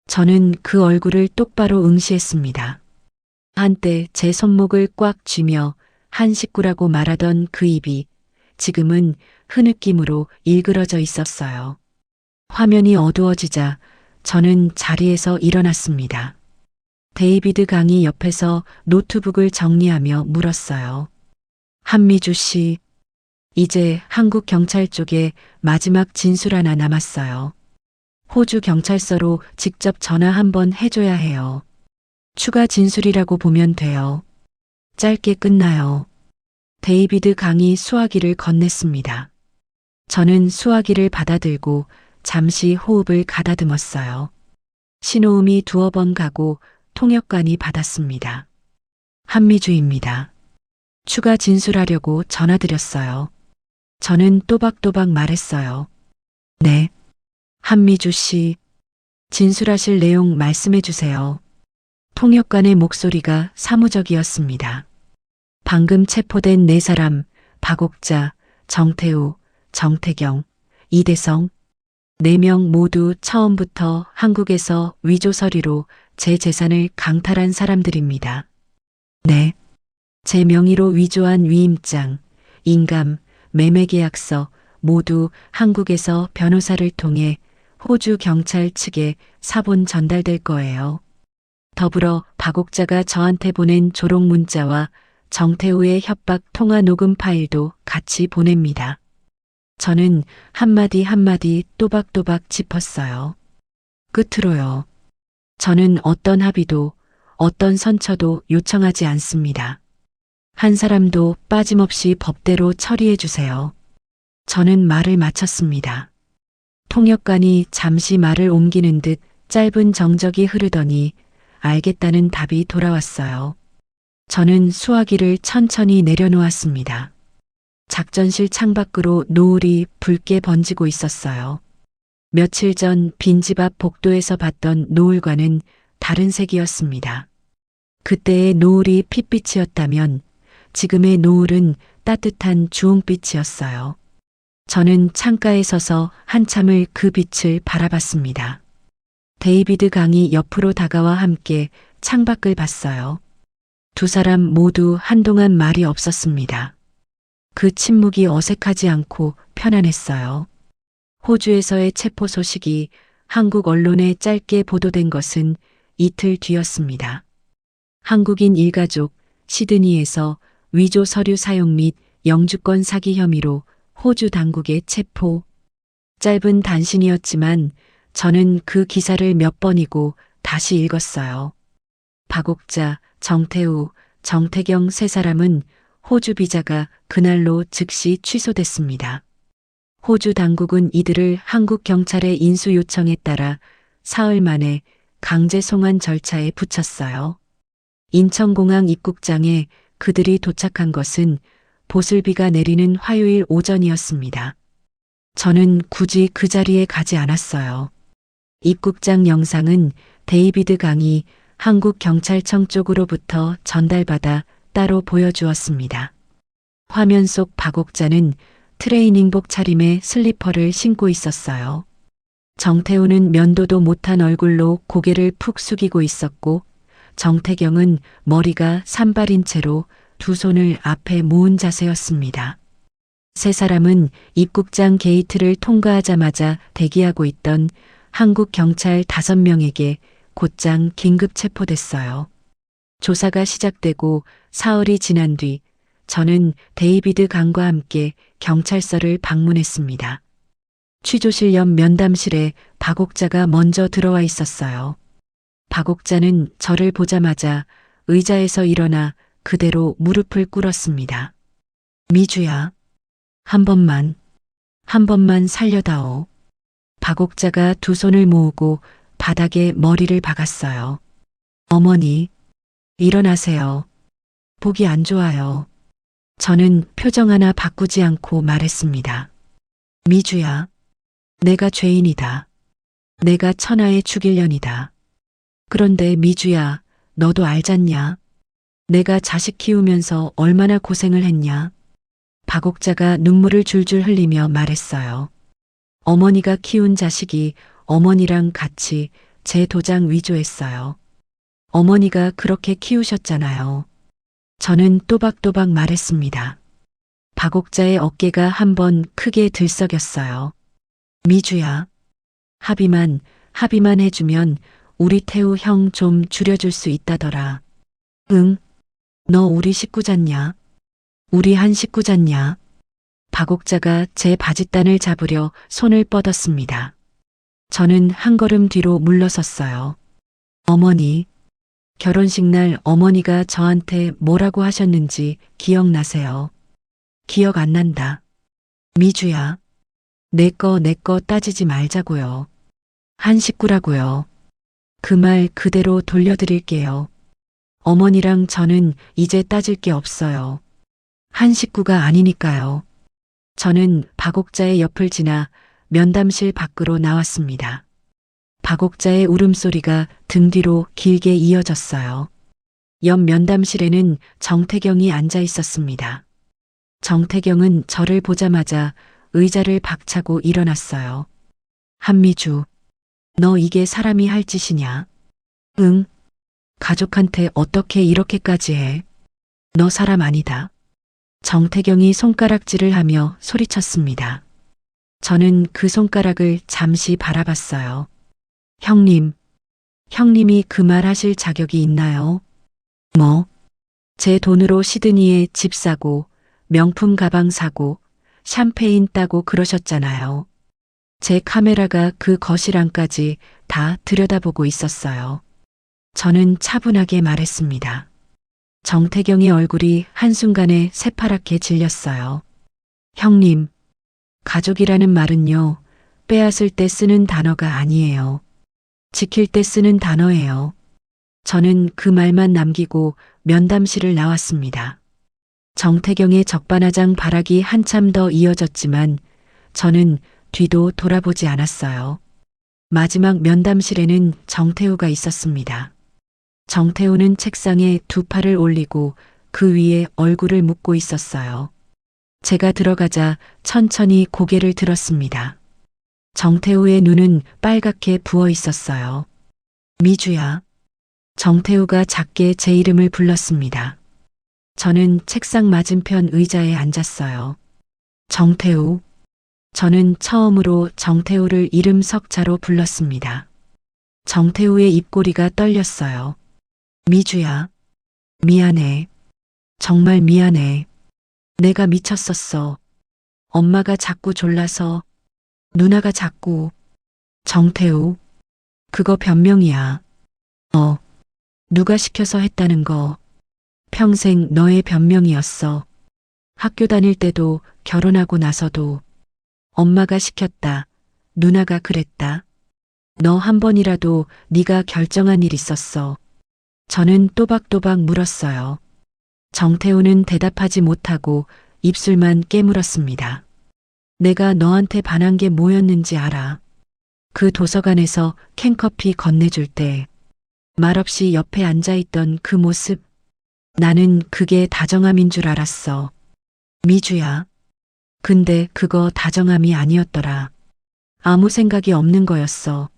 저는 그 얼굴을 똑바로 응시했습니다. 한때 제 손목을 꽉 쥐며 한 식구라고 말하던 그 입이 지금은 흐느낌으로 일그러져 있었어요. 화면이 어두워지자 저는 자리에서 일어났습니다. 데이비드 강이 옆에서 노트북을 정리하며 물었어요. 한미주 씨, 이제 한국 경찰 쪽에 마지막 진술 하나 남았어요. 호주 경찰서로 직접 전화 한번 해줘야 해요. 추가 진술이라고 보면 돼요. 짧게 끝나요. 데이비드 강이 수화기를 건넸습니다. 저는 수화기를 받아들고 잠시 호흡을 가다듬었어요. 신호음이 2번 가고 통역관이 받았습니다. 한미주입니다. 추가 진술하려고 전화드렸어요. 저는 또박또박 말했어요. 네. 한미주 씨, 진술하실 내용 말씀해 주세요. 통역관의 목소리가 사무적이었습니다. 방금 체포된 네 사람, 박옥자, 정태우, 정태경, 이대성, 4명 모두 처음부터 한국에서 위조 서류로 제 재산을 강탈한 사람들입니다. 네. 제 명의로 위조한 위임장, 인감, 매매계약서 모두 한국에서 변호사를 통해 호주 경찰 측에 사본 전달될 거예요. 더불어 박옥자가 저한테 보낸 조롱 문자와 정태우의 협박 통화 녹음 파일도 같이 보냅니다. 저는 한마디 한마디 또박또박 짚었어요. 끝으로요. 저는 어떤 합의도 어떤 선처도 요청하지 않습니다. 한 사람도 빠짐없이 법대로 처리해 주세요. 저는 말을 마쳤습니다. 통역관이 잠시 말을 옮기는 듯 짧은 정적이 흐르더니 알겠다는 답이 돌아왔어요. 저는 수화기를 천천히 내려놓았습니다. 작전실 창밖으로 노을이 붉게 번지고 있었어요. 며칠 전 빈집 앞 복도에서 봤던 노을과는 다른 색이었습니다. 그때의 노을이 핏빛이었다면 지금의 노을은 따뜻한 주홍빛이었어요. 저는 창가에 서서 한참을 그 빛을 바라봤습니다. 데이비드 강이 옆으로 다가와 함께 창밖을 봤어요. 두 사람 모두 한동안 말이 없었습니다. 그 침묵이 어색하지 않고 편안했어요. 호주에서의 체포 소식이 한국 언론에 짧게 보도된 것은 이틀 뒤였습니다. 한국인 일가족 시드니에서 위조 서류 사용 및 영주권 사기 혐의로 호주 당국의 체포. 짧은 단신이었지만 저는 그 기사를 몇 번이고 다시 읽었어요. 박옥자, 정태우, 정태경 세 사람은 호주 비자가 그날로 즉시 취소됐습니다. 호주 당국은 이들을 한국 경찰의 인수 요청에 따라 사흘 만에 강제 송환 절차에 붙였어요. 인천공항 입국장에 그들이 도착한 것은 보슬비가 내리는 화요일 오전이었습니다. 저는 굳이 그 자리에 가지 않았어요. 입국장 영상은 데이비드 강이 한국 경찰청 쪽으로부터 전달받아 따로 보여주었습니다. 화면 속 박옥자는 트레이닝복 차림에 슬리퍼를 신고 있었어요. 정태우는 면도도 못한 얼굴로 고개를 푹 숙이고 있었고 정태경은 머리가 산발인 채로 두 손을 앞에 모은 자세였습니다. 세 사람은 입국장 게이트를 통과하자마자 대기하고 있던 한국 경찰 5명에게 곧장 긴급 체포됐어요. 조사가 시작되고 사흘이 지난 뒤 저는 데이비드 강과 함께 경찰서를 방문했습니다. 취조실 옆 면담실에 박옥자가 먼저 들어와 있었어요. 박옥자는 저를 보자마자 의자에서 일어나 그대로 무릎을 꿇었습니다. 미주야, 한 번만 살려다오. 박옥자가 두 손을 모으고 바닥에 머리를 박았어요. 어머니, 일어나세요. 보기 안 좋아요. 저는 표정 하나 바꾸지 않고 말했습니다. 미주야, 내가 죄인이다. 내가 천하에 죽일 년이다. 그런데 미주야, 너도 알잖냐? 내가 자식 키우면서 얼마나 고생을 했냐? 박옥자가 눈물을 줄줄 흘리며 말했어요. 어머니가 키운 자식이 어머니랑 같이 제 도장 위조했어요. 어머니가 그렇게 키우셨잖아요. 저는 또박또박 말했습니다. 박옥자의 어깨가 한번 크게 들썩였어요. 미주야, 합의만 해주면 우리 태우 형 좀 줄여줄 수 있다더라. 응? 너 우리 식구잖냐? 우리 한 식구잖냐? 박옥자가 제 바짓단을 잡으려 손을 뻗었습니다. 저는 한 걸음 뒤로 물러섰어요. 어머니, 결혼식 날 어머니가 저한테 뭐라고 하셨는지 기억나세요? 기억 안 난다. 미주야, 내 거 따지지 말자고요. 한 식구라고요. 그 말 그대로 돌려드릴게요. 어머니랑 저는 이제 따질 게 없어요. 한 식구가 아니니까요. 저는 박옥자의 옆을 지나 면담실 밖으로 나왔습니다. 박옥자의 울음소리가 등 뒤로 길게 이어졌어요. 옆 면담실에는 정태경이 앉아 있었습니다. 정태경은 저를 보자마자 의자를 박차고 일어났어요. 한미주, 너 이게 사람이 할 짓이냐? 응. 가족한테 어떻게 이렇게까지 해? 너 사람 아니다. 정태경이 손가락질을 하며 소리쳤습니다. 저는 그 손가락을 잠시 바라봤어요. 형님이 그 말 하실 자격이 있나요? 뭐? 제 돈으로 시드니에 집 사고, 명품 가방 사고, 샴페인 따고 그러셨잖아요. 제 카메라가 그 거실 안까지 다 들여다보고 있었어요. 저는 차분하게 말했습니다. 정태경의 얼굴이 한순간에 새파랗게 질렸어요. 형님, 가족이라는 말은요, 빼앗을 때 쓰는 단어가 아니에요. 지킬 때 쓰는 단어예요. 저는 그 말만 남기고 면담실을 나왔습니다. 정태경의 적반하장 발악이 한참 더 이어졌지만 저는 뒤도 돌아보지 않았어요. 마지막 면담실에는 정태우가 있었습니다. 정태우는 책상에 두 팔을 올리고 그 위에 얼굴을 묻고 있었어요. 제가 들어가자 천천히 고개를 들었습니다. 정태우의 눈은 빨갛게 부어 있었어요. 미주야. 정태우가 작게 제 이름을 불렀습니다. 저는 책상 맞은편 의자에 앉았어요. 정태우. 저는 처음으로 정태우를 이름 석자로 불렀습니다. 정태우의 입꼬리가 떨렸어요. 미주야. 미안해. 정말 미안해. 내가 미쳤었어. 엄마가 자꾸 졸라서, 누나가 자꾸. 정태우. 그거 변명이야. 누가 시켜서 했다는 거. 평생 너의 변명이었어. 학교 다닐 때도 결혼하고 나서도. 엄마가 시켰다. 누나가 그랬다. 너 한 번이라도 네가 결정한 일 있었어. 저는 또박또박 물었어요. 정태우는 대답하지 못하고 입술만 깨물었습니다. 내가 너한테 반한 게 뭐였는지 알아. 그 도서관에서 캔커피 건네줄 때 말없이 옆에 앉아있던 그 모습. 나는 그게 다정함인 줄 알았어. 미주야. 근데 그거 다정함이 아니었더라. 아무 생각이 없는 거였어.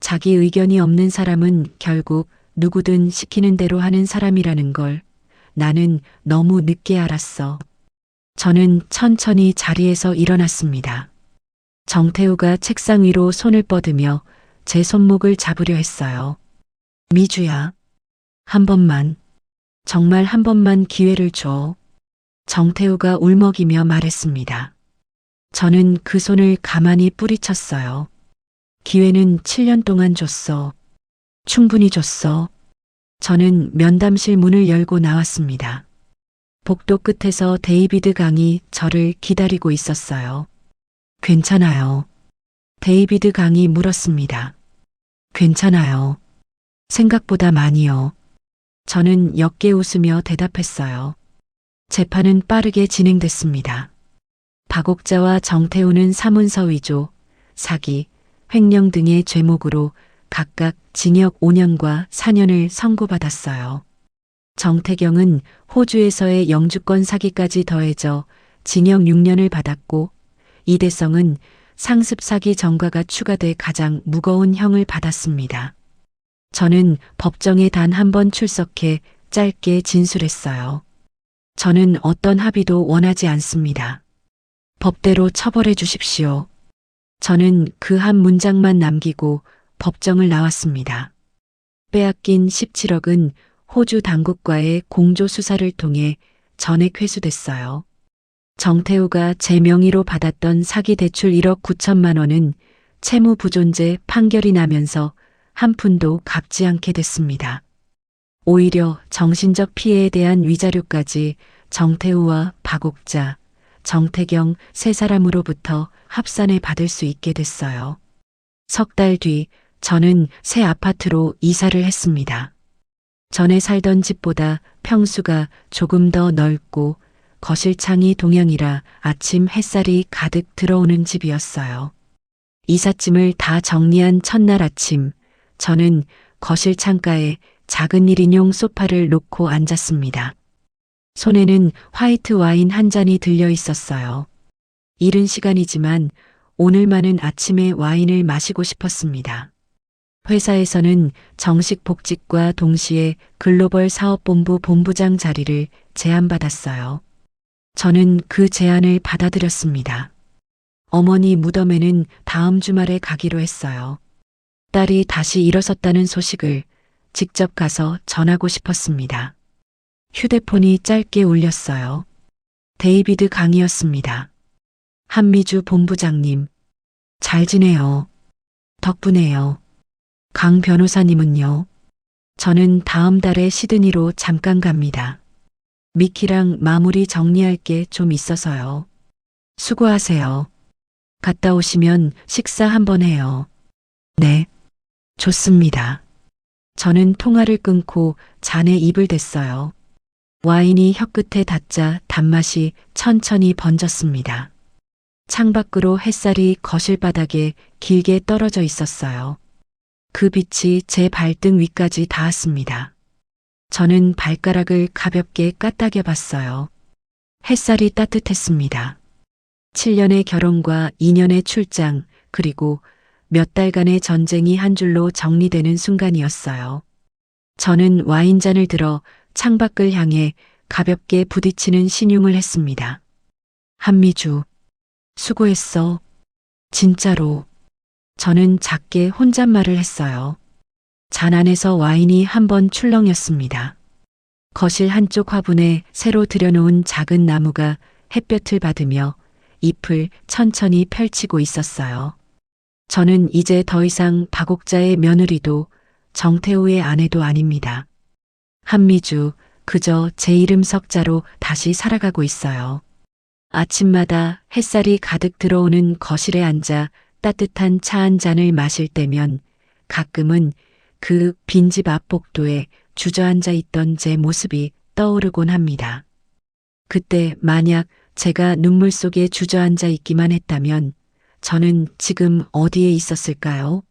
자기 의견이 없는 사람은 결국 누구든 시키는 대로 하는 사람이라는 걸 나는 너무 늦게 알았어. 저는 천천히 자리에서 일어났습니다. 정태우가 책상 위로 손을 뻗으며 제 손목을 잡으려 했어요. 미주야. 한 번만, 정말 한 번만 기회를 줘. 정태우가 울먹이며 말했습니다. 저는 그 손을 가만히 뿌리쳤어요. 기회는 7년 동안 줬어. 충분히 줬어. 저는 면담실 문을 열고 나왔습니다. 복도 끝에서 데이비드 강이 저를 기다리고 있었어요. 괜찮아요. 데이비드 강이 물었습니다. 괜찮아요. 생각보다 많이요. 저는 옅게 웃으며 대답했어요. 재판은 빠르게 진행됐습니다. 박옥자와 정태우는 사문서 위조, 사기, 횡령 등의 죄목으로 각각 징역 5년과 4년을 선고받았어요. 정태경은 호주에서의 영주권 사기까지 더해져 징역 6년을 받았고 이대성은 상습 사기 전과가 추가돼 가장 무거운 형을 받았습니다. 저는 법정에 단 한 번 출석해 짧게 진술했어요. 저는 어떤 합의도 원하지 않습니다. 법대로 처벌해 주십시오. 저는 그 한 문장만 남기고 법정을 나왔습니다. 빼앗긴 17억은 호주 당국과의 공조 수사를 통해 전액 회수됐어요. 정태우가 제 명의로 받았던 사기 대출 1억 9천만 원은 채무 부존재 판결이 나면서 한 푼도 갚지 않게 됐습니다. 오히려 정신적 피해에 대한 위자료까지 정태우와 박옥자, 정태경 세 사람으로부터 합산해 받을 수 있게 됐어요. 석 달 뒤 저는 새 아파트로 이사를 했습니다. 전에 살던 집보다 평수가 조금 더 넓고 거실 창이 동양이라 아침 햇살이 가득 들어오는 집이었어요. 이삿짐을 다 정리한 첫날 아침, 저는 거실 창가에 작은 1인용 소파를 놓고 앉았습니다. 손에는 화이트 와인 한 잔이 들려 있었어요. 이른 시간이지만 오늘만은 아침에 와인을 마시고 싶었습니다. 회사에서는 정식 복직과 동시에 글로벌 사업본부 본부장 자리를 제안받았어요. 저는 그 제안을 받아들였습니다. 어머니 무덤에는 다음 주말에 가기로 했어요. 딸이 다시 일어섰다는 소식을 직접 가서 전하고 싶었습니다. 휴대폰이 짧게 울렸어요. 데이비드 강이었습니다. 한미주 본부장님, 잘 지내요. 덕분에요. 강 변호사님은요? 저는 다음 달에 시드니로 잠깐 갑니다. 미키랑 마무리 정리할 게 좀 있어서요. 수고하세요. 갔다 오시면 식사 한번 해요. 네, 좋습니다. 저는 통화를 끊고 잔에 입을 댔어요. 와인이 혀끝에 닿자 단맛이 천천히 번졌습니다. 창밖으로 햇살이 거실 바닥에 길게 떨어져 있었어요. 그 빛이 제 발등 위까지 닿았습니다. 저는 발가락을 가볍게 까딱여 봤어요. 햇살이 따뜻했습니다. 7년의 결혼과 2년의 출장, 그리고 몇 달간의 전쟁이 한 줄로 정리되는 순간이었어요. 저는 와인잔을 들어 창밖을 향해 가볍게 부딪히는 신용을 했습니다. 한미주, 수고했어. 진짜로. 저는 작게 혼잣말을 했어요. 잔 안에서 와인이 한번 출렁였습니다. 거실 한쪽 화분에 새로 들여놓은 작은 나무가 햇볕을 받으며 잎을 천천히 펼치고 있었어요. 저는 이제 더 이상 박옥자의 며느리도 정태우의 아내도 아닙니다. 한미주, 그저 제 이름 석자로 다시 살아가고 있어요. 아침마다 햇살이 가득 들어오는 거실에 앉아 따뜻한 차 한 잔을 마실 때면 가끔은 그 빈집 앞 복도에 주저앉아 있던 제 모습이 떠오르곤 합니다. 그때 만약 제가 눈물 속에 주저앉아 있기만 했다면 저는 지금 어디에 있었을까요?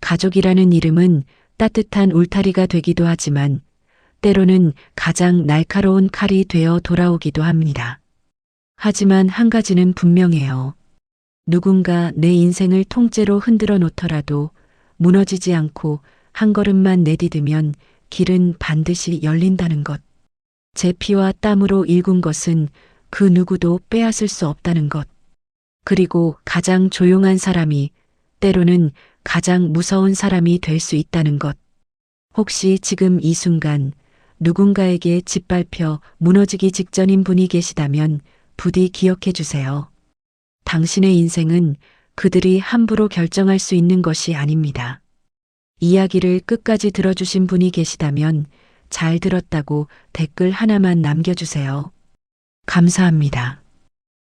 가족이라는 이름은 따뜻한 울타리가 되기도 하지만 때로는 가장 날카로운 칼이 되어 돌아오기도 합니다. 하지만 한 가지는 분명해요. 누군가 내 인생을 통째로 흔들어 놓더라도 무너지지 않고 한 걸음만 내디디면 길은 반드시 열린다는 것. 제 피와 땀으로 일군 것은 그 누구도 빼앗을 수 없다는 것. 그리고 가장 조용한 사람이 때로는 가장 무서운 사람이 될 수 있다는 것. 혹시 지금 이 순간 누군가에게 짓밟혀 무너지기 직전인 분이 계시다면 부디 기억해 주세요. 당신의 인생은 그들이 함부로 결정할 수 있는 것이 아닙니다. 이야기를 끝까지 들어주신 분이 계시다면 잘 들었다고 댓글 하나만 남겨주세요. 감사합니다.